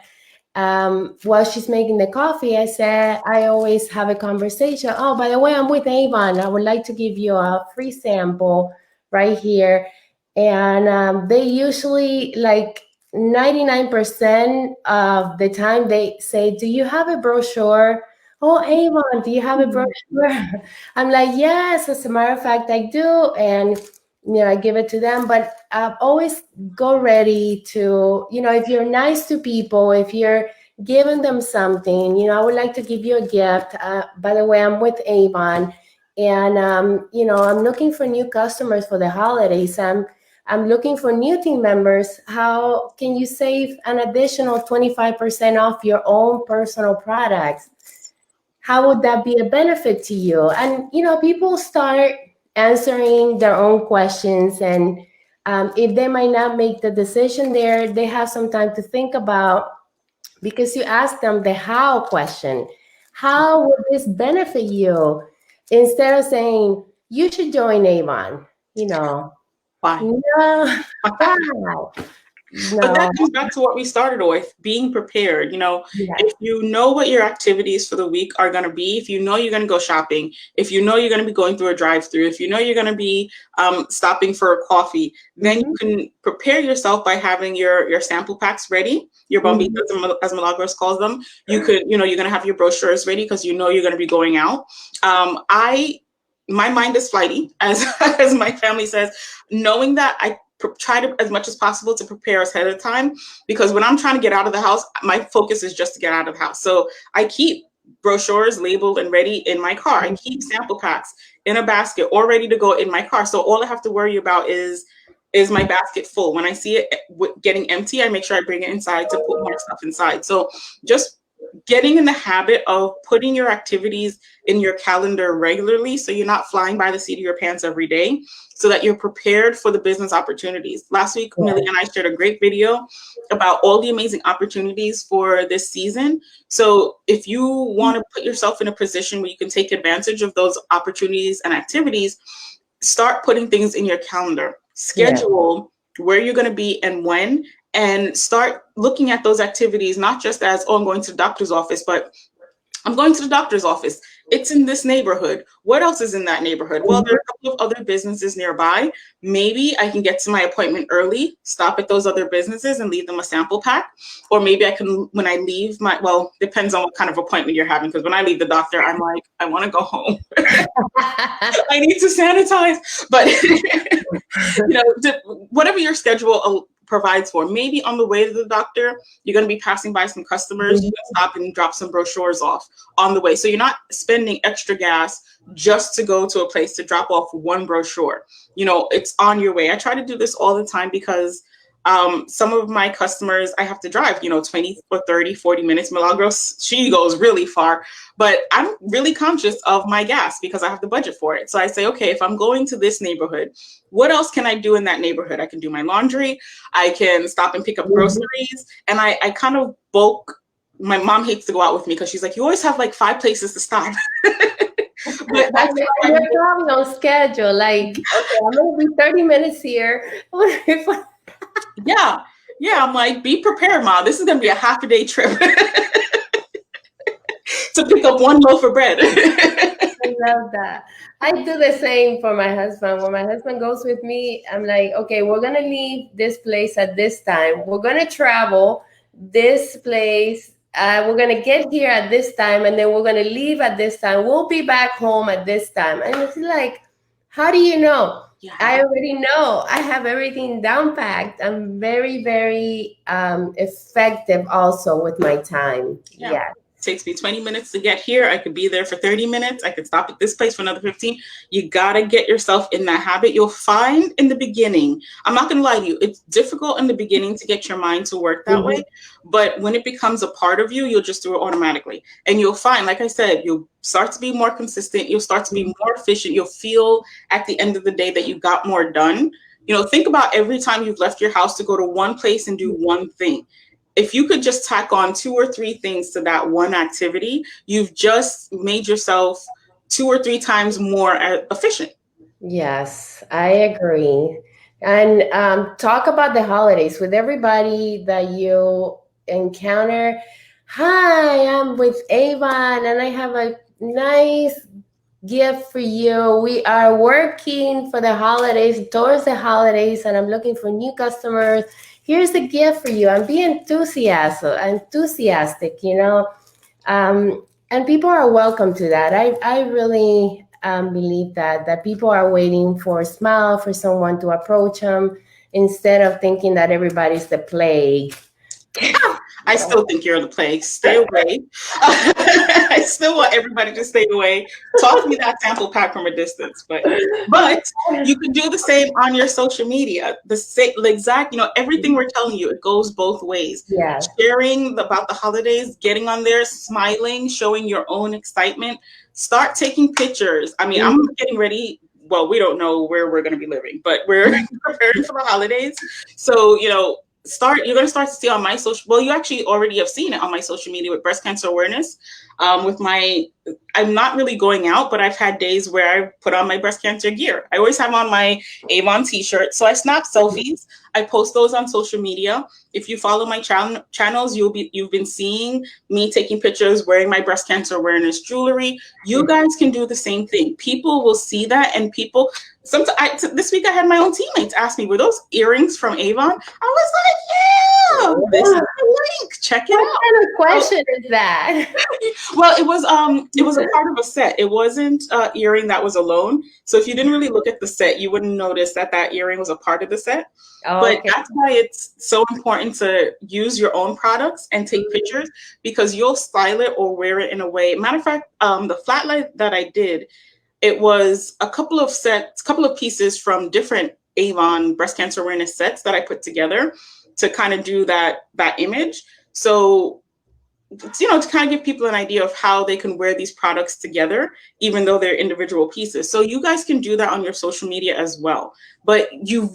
Speaker 2: while she's making the coffee, I always have a conversation. Oh, by the way, I'm with Avon. I would like to give you a free sample right here. And they usually, like 99% of the time, they say, do you have a brochure? Oh, Avon, do you have a brochure? I'm like, yes, as a matter of fact, I do. And I give it to them. But always go ready to, if you're nice to people, if you're giving them something, I would like to give you a gift. By the way, I'm with Avon, and I'm looking for new customers for the holidays. I'm looking for new team members. How can you save an additional 25% off your own personal products? How would that be a benefit to you? And people start answering their own questions, and if they might not make the decision there, they have some time to think about, because you ask them the how question. How would this benefit you? Instead of saying you should join Avon,
Speaker 1: Why?
Speaker 2: no, why?
Speaker 1: But that
Speaker 2: No,
Speaker 1: comes back to what we started with, being prepared.
Speaker 2: yes.
Speaker 1: If you know what your activities for the week are going to be, if you know you're going to go shopping, if you know you're going to be going through a drive-through, if you know you're going to be stopping for a coffee, then you can prepare yourself by having your sample packs ready, your bombitas, as Milagros calls them. You could, you're going to have your brochures ready because you know you're going to be going out. My mind is flighty, as as my family says, knowing that I try to, as much as possible, to prepare ahead of time, because when I'm trying to get out of the house, my focus is just to get out of the house. So I keep brochures labeled and ready in my car. I keep sample packs in a basket or ready to go in my car. So all I have to worry about is my basket full. When I see it getting empty, I make sure I bring it inside to put more stuff inside. So just getting in the habit of putting your activities in your calendar regularly, so you're not flying by the seat of your pants every day, so that you're prepared for the business opportunities. Last week, Millie and I shared a great video about all the amazing opportunities for this season. So if you want to put yourself in a position where you can take advantage of those opportunities and activities, start putting things in your calendar. Schedule where you're going to be and when, and start looking at those activities, not just as, oh, I'm going to the doctor's office, but I'm going to the doctor's office. It's in this neighborhood. What else is in that neighborhood? Well, there are a couple of other businesses nearby. Maybe I can get to my appointment early, stop at those other businesses and leave them a sample pack. Or maybe I can, when I leave well, depends on what kind of appointment you're having. Because when I leave the doctor, I'm like, I want to go home. I need to sanitize. But, whatever your schedule provides for. Maybe on the way to the doctor, you're going to be passing by some customers. You can stop and drop some brochures off on the way. So you're not spending extra gas just to go to a place to drop off one brochure. It's on your way. I try to do this all the time because some of my customers, I have to drive, 20 or 30, 40 minutes. Milagros, she goes really far, but I'm really conscious of my gas because I have the budget for it. So I say, okay, if I'm going to this neighborhood, what else can I do in that neighborhood? I can do my laundry. I can stop and pick up groceries. And I kind of bulk. My mom hates to go out with me because she's like, you always have like 5 places to stop. But that's
Speaker 2: you're driving on schedule. Like, okay, I'm going to be 30 minutes here.
Speaker 1: Yeah. I'm like, be prepared, Mom. This is going to be a half a day trip to pick up one loaf of bread.
Speaker 2: I love that. I do the same for my husband. When my husband goes with me, I'm like, okay, we're going to leave this place at this time. We're going to travel this place. We're going to get here at this time, and then we're going to leave at this time. We'll be back home at this time. And it's like, how do you know? Yeah. I already know. I have everything down packed. I'm very, very effective also with my time. Yeah.
Speaker 1: takes me 20 minutes to get here. I could be there for 30 minutes. I could stop at this place for another 15. You got to get yourself in that habit. You'll find in the beginning, I'm not going to lie to you, it's difficult in the beginning to get your mind to work that way.
Speaker 2: Mhm.
Speaker 1: But when it becomes a part of you, you'll just do it automatically. And you'll find, like I said, you'll start to be more consistent. You'll start to be more efficient. You'll feel at the end of the day that you got more done. Think about every time you've left your house to go to one place and do one thing. If you could just tack on 2 or 3 things to that one activity, you've just made yourself 2 or 3 times more efficient.
Speaker 2: Yes, I agree. And talk about the holidays with everybody that you encounter. Hi, I'm with Avon, and I have a nice gift for you. We are working for the holidays, towards the holidays, and I'm looking for new customers. Here's a gift for you. And be enthusiastic, and people are welcome to that. I really believe that people are waiting for a smile, for someone to approach them, instead of thinking that everybody's the plague.
Speaker 1: I still think you're the plague. Stay away. I still want everybody to stay away. Toss me that sample pack from a distance. But you can do the same on your social media. The exact, everything we're telling you, it goes both ways.
Speaker 2: Yeah.
Speaker 1: Sharing about the holidays, getting on there, smiling, showing your own excitement. Start taking pictures. I mean, I'm getting ready. Well, we don't know where we're going to be living, but we're preparing for the holidays. So, you're going to start to see on my you actually already have seen it on my social media with breast cancer awareness. I'm not really going out, but I've had days where I put on my breast cancer gear. I always have on my Avon t-shirt. So I snap selfies. I post those on social media. If you follow my channels, you've been seeing me taking pictures wearing my breast cancer awareness jewelry. You guys can do the same thing. People will see that, and this week I had my own teammates ask me, were those earrings from Avon? I was like, yeah, this is the link. Check it out.
Speaker 2: What kind of question is that?
Speaker 1: Well, it was a part of a set. It wasn't an earring that was alone. So if you didn't really look at the set, you wouldn't notice that earring was a part of the set.
Speaker 2: Oh,
Speaker 1: but
Speaker 2: okay.
Speaker 1: that's why it's so important to use your own products and take pictures, because you'll style it or wear it in a way. Matter of fact, the flat light that I did, it was a couple of pieces from different Avon breast cancer awareness sets that I put together to kind of do that image. So, to kind of give people an idea of how they can wear these products together, even though they're individual pieces. So you guys can do that on your social media as well. But you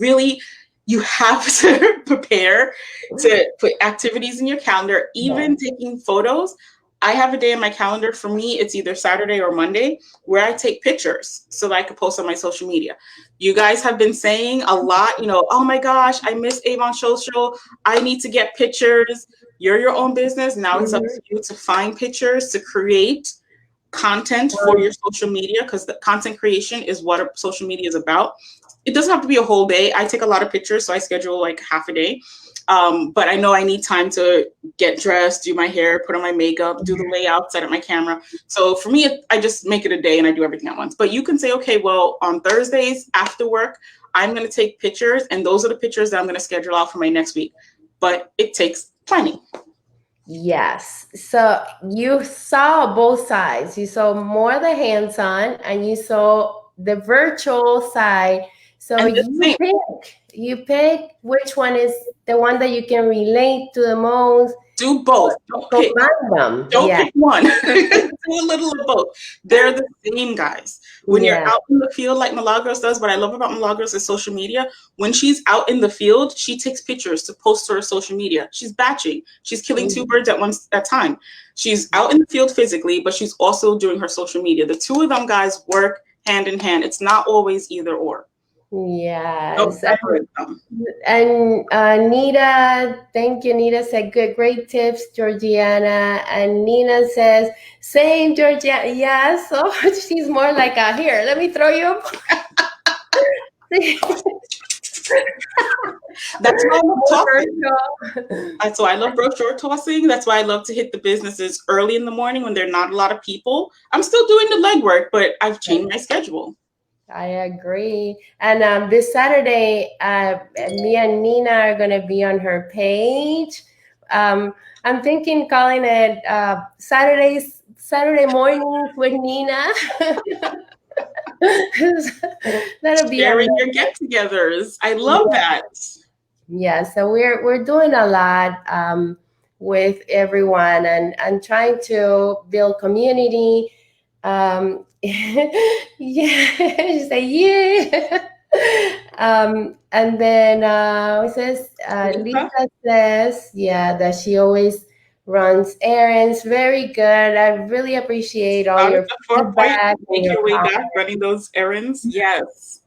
Speaker 1: have to prepare to put activities in your calendar, even taking photos. I have a day in my calendar. For me, it's either Saturday or Monday where I take pictures so that I could post on my social media. You guys have been saying a lot, oh my gosh, I miss Avon Social. I need to get pictures. You're your own business. Now it's up to you to find pictures, to create content for your social media, because the content creation is what social media is about. It doesn't have to be a whole day. I take a lot of pictures, so I schedule like half a day. But I know I need time to get dressed, do my hair, put on my makeup, do the layout, set up my camera. So for me, I just make it a day and I do everything at once. But you can say, okay, well, on Thursdays after work, I'm going to take pictures, and those are the pictures that I'm going to schedule out for my next week. But it takes planning.
Speaker 2: Yes. So you saw both sides. You saw more the hands-on, and you saw the virtual side. So you pick which one is the one that you can relate to the most.
Speaker 1: Do both. Don't pick one. Do a little of both. They're the same, guys. When you're out in the field, like Milagros does, what I love about Milagros is social media. When she's out in the field, she takes pictures to post to her social media. She's batching. She's killing 2 birds at a time. She's out in the field physically, but she's also doing her social media. The two of them, guys, work hand in hand. It's not always either or.
Speaker 2: Yes. And Nita, thank you. Nita said, great tips, Georgiana. And Nina says, same, Georgiana. Yeah, so she's more like, here, let me throw you
Speaker 1: That's why I love talking. That's why I love brochure tossing. That's why I love to hit the businesses early in the morning when there are not a lot of people. I'm still doing the legwork, but I've changed my schedule.
Speaker 2: I agree. And this Saturday, me and Nina are going to be on her page I'm thinking calling it Saturday mornings with Nina. That'll be a
Speaker 1: Sharing your get-togethers. I love that.
Speaker 2: yeah. So we're doing a lot with everyone and trying to build community. Yeah, she said yeah. And then
Speaker 1: Lisa,
Speaker 2: Lisa says, yeah, that she always runs errands. Very good. I really appreciate all
Speaker 1: out of
Speaker 2: your
Speaker 1: the 4 point,
Speaker 2: feedback and
Speaker 1: make
Speaker 2: your
Speaker 1: your way
Speaker 2: comments.
Speaker 1: back running those errands. Yes.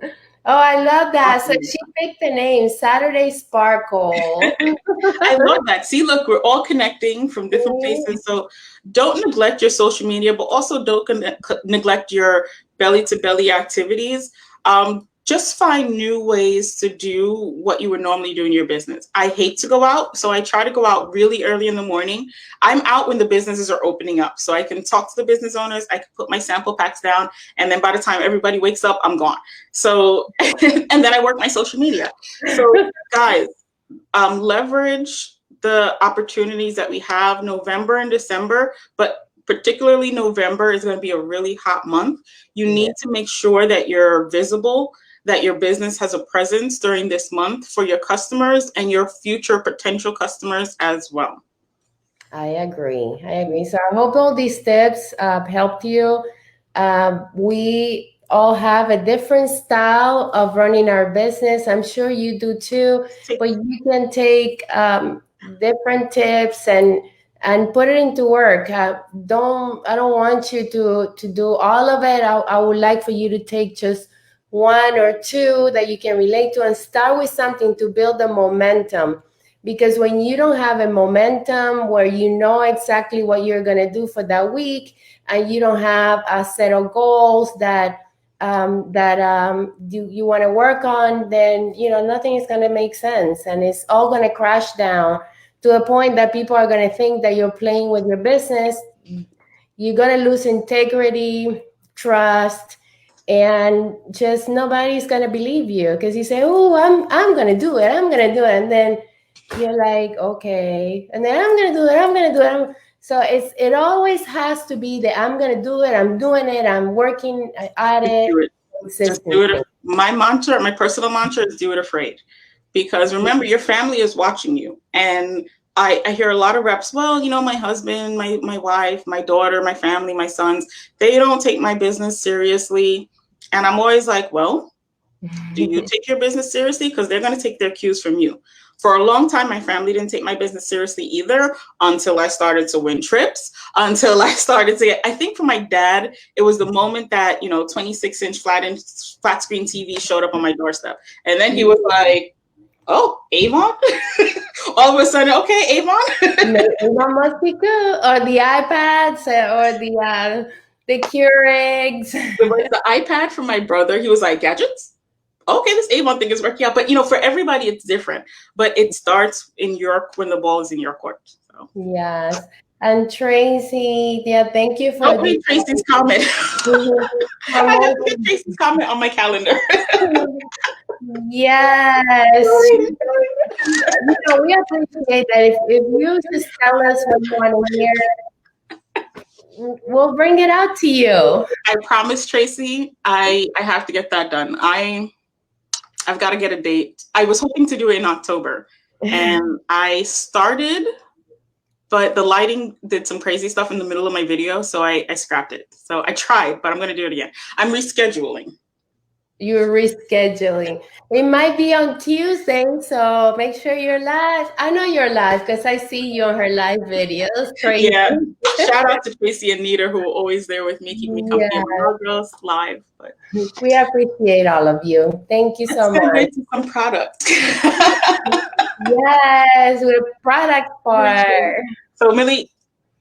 Speaker 2: Oh, I love that. So
Speaker 1: Awesome.
Speaker 2: she picked the name Saturday Sparkle.
Speaker 1: I love that. See, look, we're all connecting from different places. So don't neglect your social media, but also don't neglect your belly to belly activities. Just find new ways to do what you would normally do in your business. I hate to go out, so I try to go out really early in the morning. I'm out when the businesses are opening up, so I can talk to the business owners, I can put my sample packs down, and then by the time everybody wakes up, I'm gone. So, and then I work my social media. So, guys, leverage the opportunities that we have November and December, but particularly November is going to be a really hot month. You need to make sure that you're visible, that your business has a presence during this month for your customers and your future potential customers as well.
Speaker 2: I agree. I agree. So I hope all these tips helped you. We all have a different style of running our business. I'm sure you do too, but you can take different tips and put it into work. I don't want you to do all of it. I would like for you to take just one or two that you can relate to and start with something to build the momentum, because when you don't have a momentum where you know exactly what you're going to do for that week, and you don't have a set of goals that you want to work on, then nothing is going to make sense, and it's all going to crash down to a point that people are going to think that you're playing with your business. You're going to lose integrity, trust, and just nobody's going to believe you, because you say, oh, I'm going to do it, and then you're like, okay, and then I'm gonna do it. So it always has to be that I'm gonna do it, I'm doing it, I'm working at
Speaker 1: Just
Speaker 2: it
Speaker 1: do it. Just do
Speaker 2: consistently.
Speaker 1: it. My mantra, my personal mantra is do it afraid. Because remember, your family is watching you. And I hear a lot of reps, well, my husband, my wife, my daughter, my family, my sons, they don't take my business seriously. And I'm always like, well, do you take your business seriously? Because they're going to take their cues from you. For a long time, my family didn't take my business seriously either, until I started to win trips, until I started to get, I think for my dad, it was the moment that, 26-inch flat screen TV showed up on my doorstep. And then he was like, oh, Avon? All of a sudden, okay, Avon.
Speaker 2: Avon must be good, or the iPads, or the Keurigs.
Speaker 1: The iPad from my brother, he was like, gadgets? Okay, this Avon thing is working out. But, for everybody, it's different. But it starts when the ball is in your court. So.
Speaker 2: Yes. And Tracy, yeah, thank you for
Speaker 1: Don't read Tracy's comment. I have to get Tracy's comment on my calendar.
Speaker 2: Yes. We appreciate that. If you just tell us what you want to hear, we'll bring it out to you.
Speaker 1: I promise, Tracy, I have to get that done. I've got to get a date. I was hoping to do it in October, and I started, but the lighting did some crazy stuff in the middle of my video, so I scrapped it. So I tried, but I'm going to do it again. I'm rescheduling.
Speaker 2: You're rescheduling. It might be on Tuesday, so make sure you're live. I know you're live because I see you on her live videos. Tracy.
Speaker 1: Yeah. Shout out to Tracy and Nita, who are always there with me, keep me company. Our girls live. But
Speaker 2: we appreciate all of you. Thank you so much.
Speaker 1: Let's segue to some products.
Speaker 2: Yes, with product part.
Speaker 1: So Millie,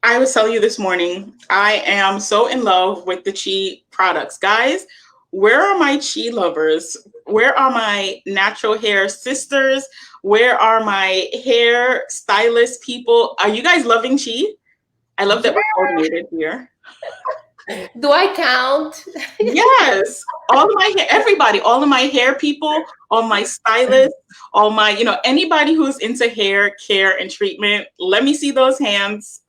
Speaker 1: I was telling you this morning, I am so in love with the Chi products. Guys, where are my Chi lovers? Where are my natural hair sisters? Where are my hair stylist people? Are you guys loving Chi? I love that we're coordinated here.
Speaker 2: Do I count?
Speaker 1: Yes. all of my hair, everybody, all of my hair people, all my stylists, all my, anybody who's into hair care and treatment, let me see those hands.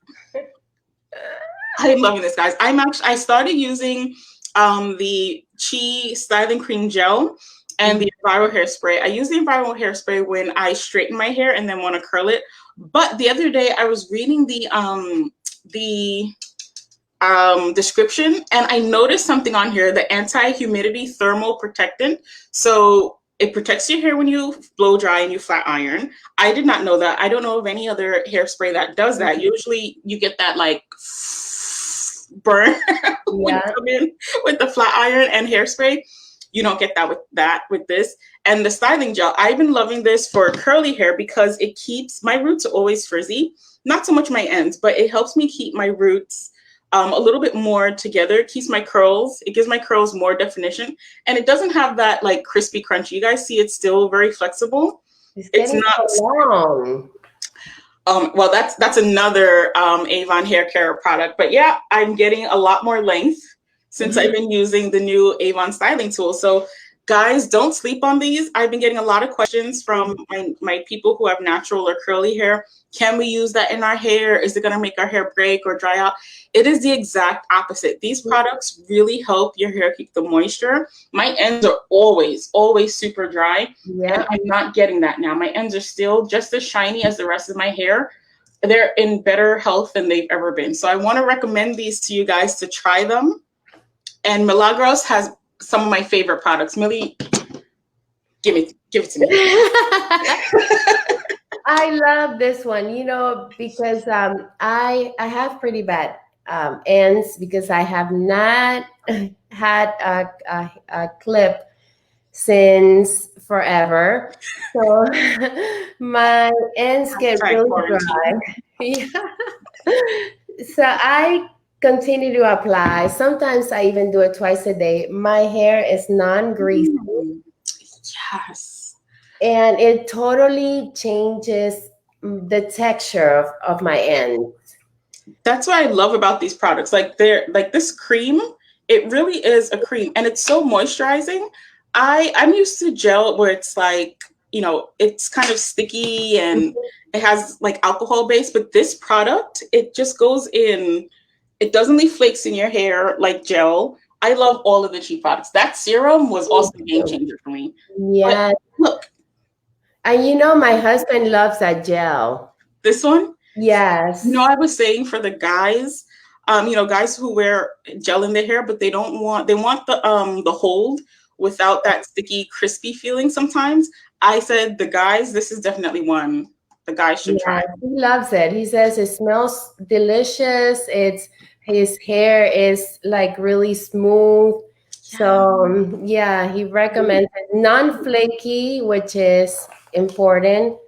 Speaker 1: I'm loving this, guys. I started using the Chi styling cream gel and the viral hairspray. I use the viral hairspray when I straighten my hair and then want to curl it. But the other day I was reading the description, and I noticed something on here, the anti-humidity thermal protectant. So it protects your hair when you blow dry and you flat iron. I did not know that. I don't know of any other hairspray that does that. Usually you get that like burn when you come in with the flat iron and hairspray. You don't get that with this. And the styling gel, I've been loving this for curly hair because it keeps my roots always frizzy. Not so much my ends, but it helps me keep my roots a little bit more together. It keeps my curls. It gives my curls more definition, and it doesn't have that like crispy crunchy. You guys see, it's still very flexible. It's not
Speaker 2: so long.
Speaker 1: Well, that's another Avon hair care product. But yeah, I'm getting a lot more length since I've been using the new Avon styling tool. So guys, don't sleep on these. I've been getting a lot of questions from my people who have natural or curly hair. Can we use that in our hair? Is it going to make our hair break or dry out? It is the exact opposite. These products really help your hair keep the moisture. My ends are always super dry.
Speaker 2: Yeah.
Speaker 1: And I'm not getting that now. My ends are still just as shiny as the rest of my hair. They're in better health than they've ever been. So I want to recommend these to you guys to try them. And Milagros has some of my favorite products. Millie, give it to me.
Speaker 2: I love this one, because I have pretty bad ends because I have not had a clip since forever. So my ends get really dry. Yeah. So I continue to apply. Sometimes I even do it twice a day. My hair is non-greasy.
Speaker 1: Yes.
Speaker 2: And it totally changes the texture of my ends.
Speaker 1: That's what I love about these products. Like they're like this cream, it really is a cream, and it's so moisturizing. I'm used to gel where it's like, it's kind of sticky and it has like alcohol base, but this product, it just goes in. It doesn't leave flakes in your hair like gel. I love all of the cheap products. That serum was also a game changer for me.
Speaker 2: Yeah.
Speaker 1: Look.
Speaker 2: And my husband loves that gel.
Speaker 1: This one?
Speaker 2: Yes.
Speaker 1: I was saying for the guys, guys who wear gel in their hair, but they want the hold without that sticky, crispy feeling sometimes. I said, the guys, this is definitely one the guys should try.
Speaker 2: He loves it. He says it smells delicious. His hair is like really smooth. Yeah. So he recommends it. Non-flaky, which is important.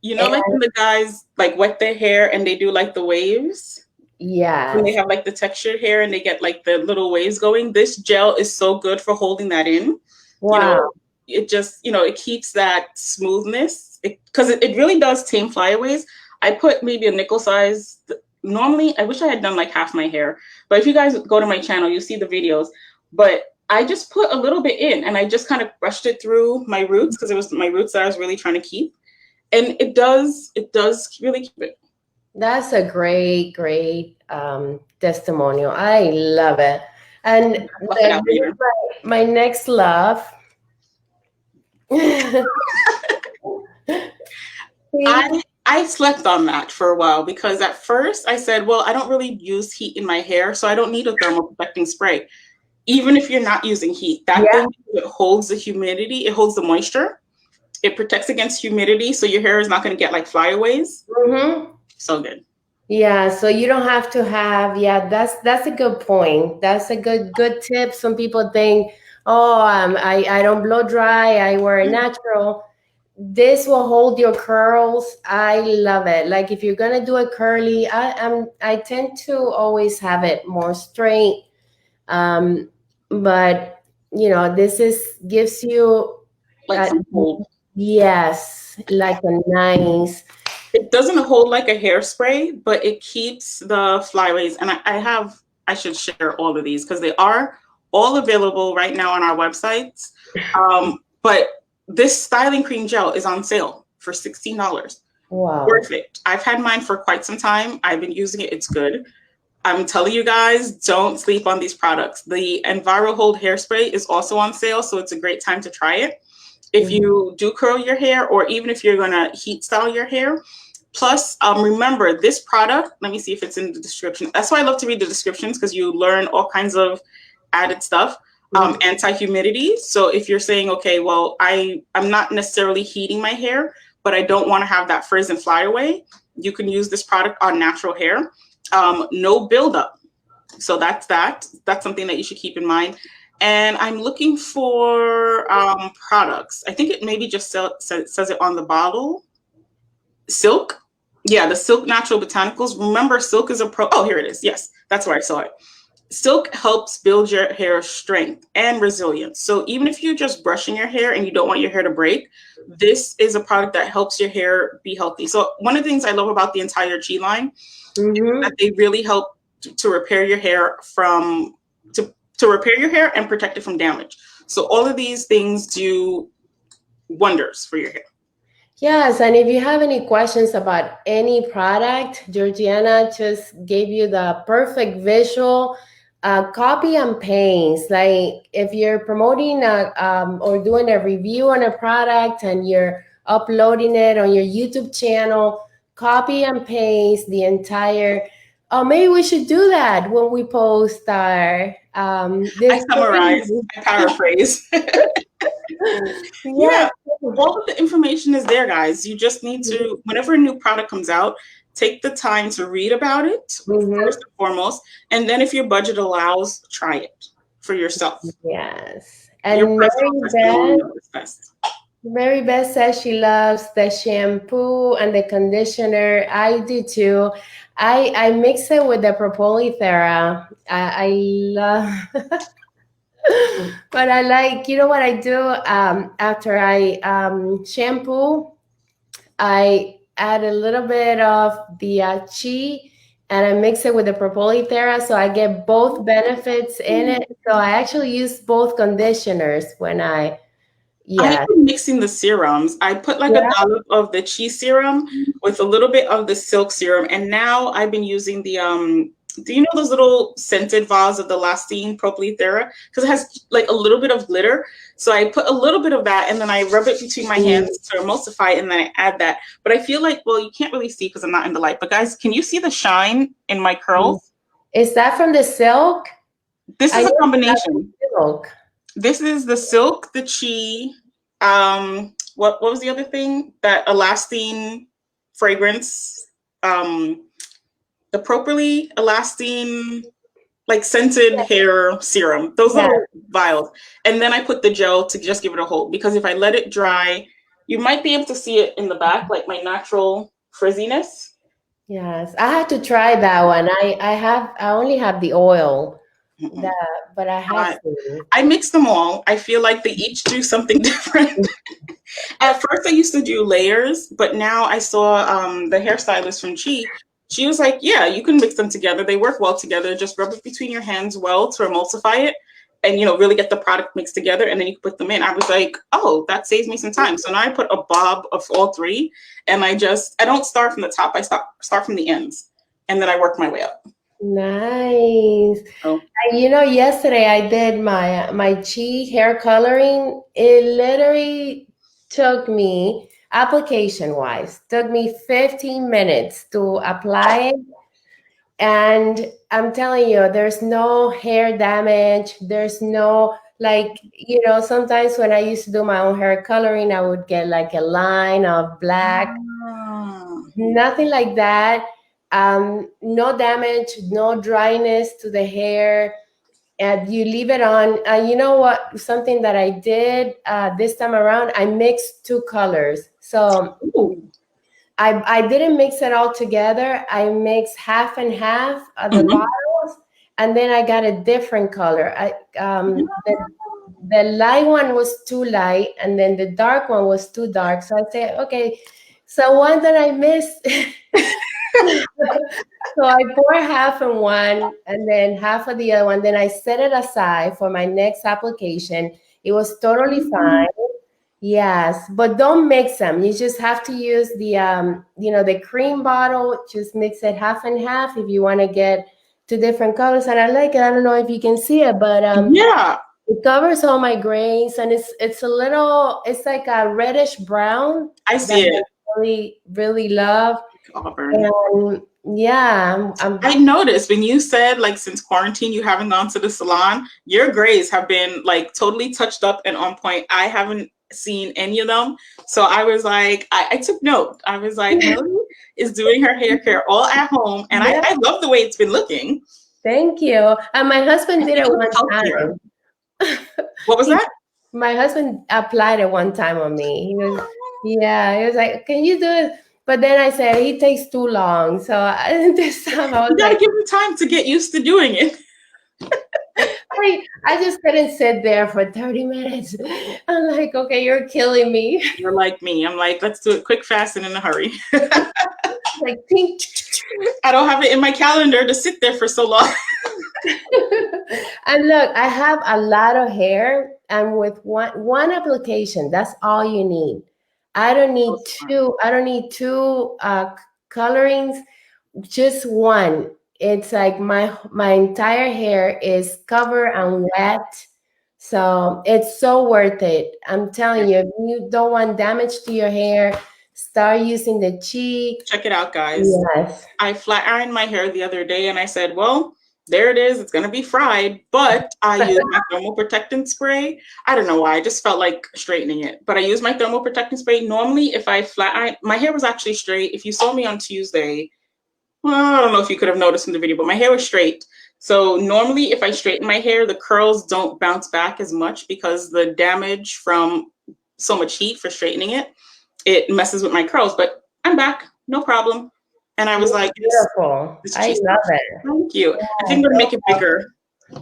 Speaker 1: Like when the guys like wet their hair and they do like the waves.
Speaker 2: Yeah.
Speaker 1: When they have like the textured hair and they get like the little waves going. This gel is so good for holding that in.
Speaker 2: Wow.
Speaker 1: It just, it keeps that smoothness because it really does tame flyaways. I put maybe a nickel size. Normally, I wish I had done like half my hair. But if you guys go to my channel, you'll see the videos. But I just put a little bit in and I just kind of brushed it through my roots because it was my roots that I was really trying to keep. And it does really keep it.
Speaker 2: That's a great testimonial. I love it. And my next love.
Speaker 1: I slept on that for a while because at first I said, well, I don't really use heat in my hair, so I don't need a thermal protecting spray. Even if you're not using heat, that thing, it holds the humidity, it holds the moisture. It protects against humidity, so your hair is not going to get like flyaways.
Speaker 2: Mm-hmm.
Speaker 1: So good.
Speaker 2: Yeah, so you don't have to have. Yeah, that's a good point. That's a good tip. Some people think, oh, I don't blow dry. I wear a natural. This will hold your curls. I love it. Like if you're gonna do a curly, I tend to always have it more straight. But this gives you
Speaker 1: like some hold.
Speaker 2: Yes, like a nice.
Speaker 1: It doesn't hold like a hairspray, but it keeps the flyaways. And I should share all of these because they are all available right now on our websites. But this styling cream gel is on sale for $16.
Speaker 2: Wow.
Speaker 1: Worth it. I've had mine for quite some time. I've been using it. It's good. I'm telling you guys, don't sleep on these products. The Enviro Hold hairspray is also on sale, so it's a great time to try it. If
Speaker 2: Mhm.
Speaker 1: you do curl your hair, or even if you're gonna heat style your hair. Plus, remember this product. Let me see if it's in the description. That's why I love to read the descriptions, because you learn all kinds of added stuff.
Speaker 2: Mhm.
Speaker 1: Anti-humidity. So if you're saying, okay, well, I'm not necessarily heating my hair, but I don't want to have that frizz and fly away, you can use this product on natural hair. No buildup. So that's something that you should keep in mind. And I'm looking for products. I think it maybe just says it on the bottle. Silk. Yeah, the Silk Natural Botanicals. Remember, Silk is a pro. Oh, here it is. Yes, that's where I saw it. Silk helps build your hair strength and resilience. So even if you're just brushing your hair and you don't want your hair to break, this is a product that helps your hair be healthy. So one of the things I love about the entire Chi line is that
Speaker 2: Mhm.
Speaker 1: they really help to repair your hair to repair your hair and protect it from damage. So all of these things do wonders for your hair.
Speaker 2: Yes, and if you have any questions about any product, Georgiana just gave you the perfect visual. Copy and paste. Like if you're promoting or doing a review on a product and you're uploading it on your YouTube channel, copy and paste the entire. Oh, maybe we should do that when we post our
Speaker 1: I
Speaker 2: this.
Speaker 1: summarize, I paraphrase.
Speaker 2: Yes.
Speaker 1: Yeah, all of the information is there, guys. You just need to, whenever a new product comes out, take the time to read about it first
Speaker 2: Mm-hmm.
Speaker 1: and foremost, and then if your budget allows, try it for yourself.
Speaker 2: Yes.
Speaker 1: Your
Speaker 2: And
Speaker 1: personal testimony is best.
Speaker 2: Mary Beth says she loves the shampoo and the conditioner. I do too. I mix it with the Propolis. I love, but I like, you know what I do? After I shampoo, I add a little bit of the chi and I mix it with the Propolis, so I get both benefits in it. So I actually use both conditioners when
Speaker 1: I've
Speaker 2: yeah.
Speaker 1: been mixing the serums. I put like a
Speaker 2: Yeah.
Speaker 1: dollop of the cheese serum with a little bit of the silk serum, and now I've been using the Do you know those little scented vials of the Lastine Propylethera? Because it has like a little bit of glitter. So I put a little bit of that, and then I rub it between my hands to emulsify, and then I add that. But I feel like, well, you can't really see because I'm not in the light. But guys, can you see the shine in my
Speaker 2: Mm.
Speaker 1: curls?
Speaker 2: Is that from the silk?
Speaker 1: This
Speaker 2: I
Speaker 1: is a
Speaker 2: know that's from
Speaker 1: combination.
Speaker 2: silk.
Speaker 1: This is the silk, the chi. What was the other thing? That elastine fragrance. The properly elastine, like scented hair serum. Those
Speaker 2: Yeah.
Speaker 1: little vials, and then I put the gel to just give it a hold, because if I let it dry, you might be able to see it in the back, like my natural frizziness.
Speaker 2: Yes. I had to try that one. I only have the oil
Speaker 1: Mm-mm.
Speaker 2: that but I have
Speaker 1: I,
Speaker 2: to.
Speaker 1: I mix them all. I feel like they each do something different. At first, I used to do layers, but now I saw the hairstylist from Chi. She was like, "Yeah, you can mix them together. They work well together. Just rub it between your hands well to emulsify it, and really get the product mixed together, and then you can put them in." I was like, "Oh, that saves me some time." So now I put a bob of all three, and I don't start from the top. I start from the ends, and then I work my way up.
Speaker 2: Nice.
Speaker 1: So
Speaker 2: And yesterday I did my chi hair coloring. It literally took me, application wise, took me 15 minutes to apply it. And I'm telling you, there's no hair damage. There's no, like, sometimes when I used to do my own hair coloring, I would get like a line of black.
Speaker 1: ah,
Speaker 2: Nothing like that. No damage, no dryness to the hair. And you leave it on. You know what? Something that I did this time around, I mixed two colors. So
Speaker 1: ooh,
Speaker 2: I didn't mix it all together. I mixed half and half of the
Speaker 1: mhm.
Speaker 2: bottles, and then I got a different color. The light one was too light, and then the dark one was too dark. So I said, okay, so one that I missed, So I pour half in one and then half of the other one. Then I set it aside for my next application. It was totally fine. Yes, but don't mix them. You just have to use the cream bottle. Just mix it half and half if you want to get two different colors. And I like it. I don't know if you can see it, but
Speaker 1: Yeah,
Speaker 2: it covers all my grains, and it's like a reddish brown
Speaker 1: I
Speaker 2: that
Speaker 1: see it.
Speaker 2: I really really love.
Speaker 1: Auburn.
Speaker 2: And yeah,
Speaker 1: I noticed when you said like since quarantine you haven't gone to the salon, your grays have been like totally touched up and on point. I haven't seen any of them. So I was like, I took note. I was like, Melody is doing her hair care all at home. And
Speaker 2: yeah,
Speaker 1: I love the way it's been looking.
Speaker 2: thank you. And my husband
Speaker 1: I
Speaker 2: did
Speaker 1: think
Speaker 2: it
Speaker 1: it
Speaker 2: one
Speaker 1: looks healthier.
Speaker 2: time.
Speaker 1: What was that?
Speaker 2: My husband applied it one time on me. He was like, "Can you do it?" But then I said, "He takes too long." So this time I
Speaker 1: You
Speaker 2: was
Speaker 1: gotta
Speaker 2: like,
Speaker 1: give him time to get used to doing it.
Speaker 2: I just couldn't sit there for 30 minutes. I'm like, okay, you're killing me.
Speaker 1: You're like me. I'm like, let's do it quick, fast, and in a hurry.
Speaker 2: Like, tink.
Speaker 1: I don't have it in my calendar to sit there for so long.
Speaker 2: And look, I have a lot of hair, and with one application, that's all you need. I don't need two. I don't need two colorings. Just one. It's like my entire hair is covered and wet, so it's so worth it. I'm telling you, if you don't want damage to your hair, start using the cheek.
Speaker 1: Check it out, guys.
Speaker 2: Yes.
Speaker 1: I flat ironed my hair the other day and I said, well, there it is. It's going to be fried. But I used my thermal protectant spray. I don't know why. I just felt like straightening it. But I used my thermal protectant spray. Normally, if I flat iron, my hair was actually straight. If you saw me on Tuesday, well, I don't know if you could have noticed in the video, but my hair was straight. So normally, if I straighten my hair, the curls don't bounce back as much because the damage from so much heat for straightening it messes with my curls. But I'm back. No problem. And I was like,
Speaker 2: Beautiful. I love it.
Speaker 1: thank you. I think I'm going to make it bigger.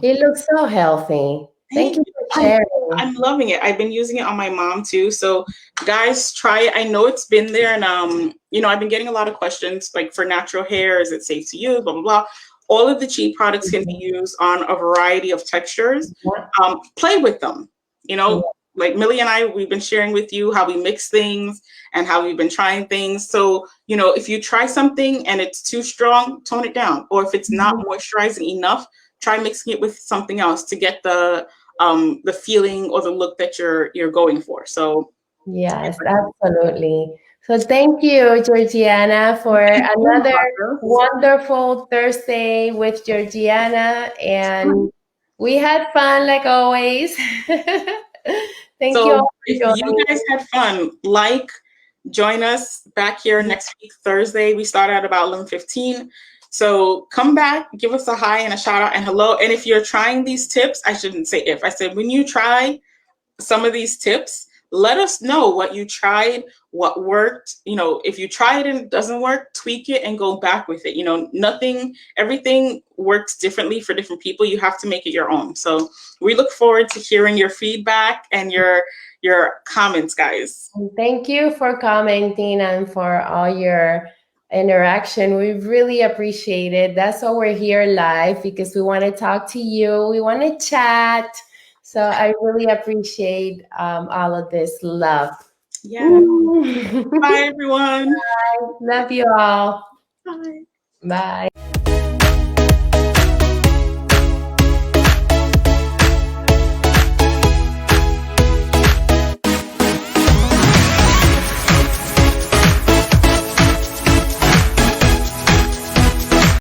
Speaker 2: It looks so healthy. Thank you for sharing.
Speaker 1: I'm loving it. I've been using it on my mom too. So guys, try it. I know it's been there, and I've been getting a lot of questions like for natural hair, is it safe to use? Blah blah blah. All of the cheap products can be used on a variety of textures. Play with them. Like Millie and I, we've been sharing with you how we mix things and how we've been trying things. So, if you try something and it's too strong, tone it down. Or if it's not moisturizing enough, try mixing it with something else to get the feeling or the look that you're going for. So
Speaker 2: yes, absolutely. So thank you, Georgiana, for another wonderful Thursday with Georgiana, and we had fun like always. Thank you all for
Speaker 1: if
Speaker 2: joining.
Speaker 1: you guys had fun, join us back here next week, Thursday. We start at about 11:15. So come back, give us a hi and a shout out and hello. And if you're trying these tips, I shouldn't say if, I said when you try some of these tips, let us know what you tried, what worked. If you try it and it doesn't work, tweak it and go back with it. Everything works differently for different people. You have to make it your own. So we look forward to hearing your feedback and your comments, guys.
Speaker 2: Thank you for commenting and for all your interaction. We really appreciate it. That's why we're here live, because we want to talk to you. We want to chat. So I really appreciate all of this love.
Speaker 1: Yeah. Bye, everyone.
Speaker 2: Bye. Love you all.
Speaker 1: Bye.
Speaker 2: Bye.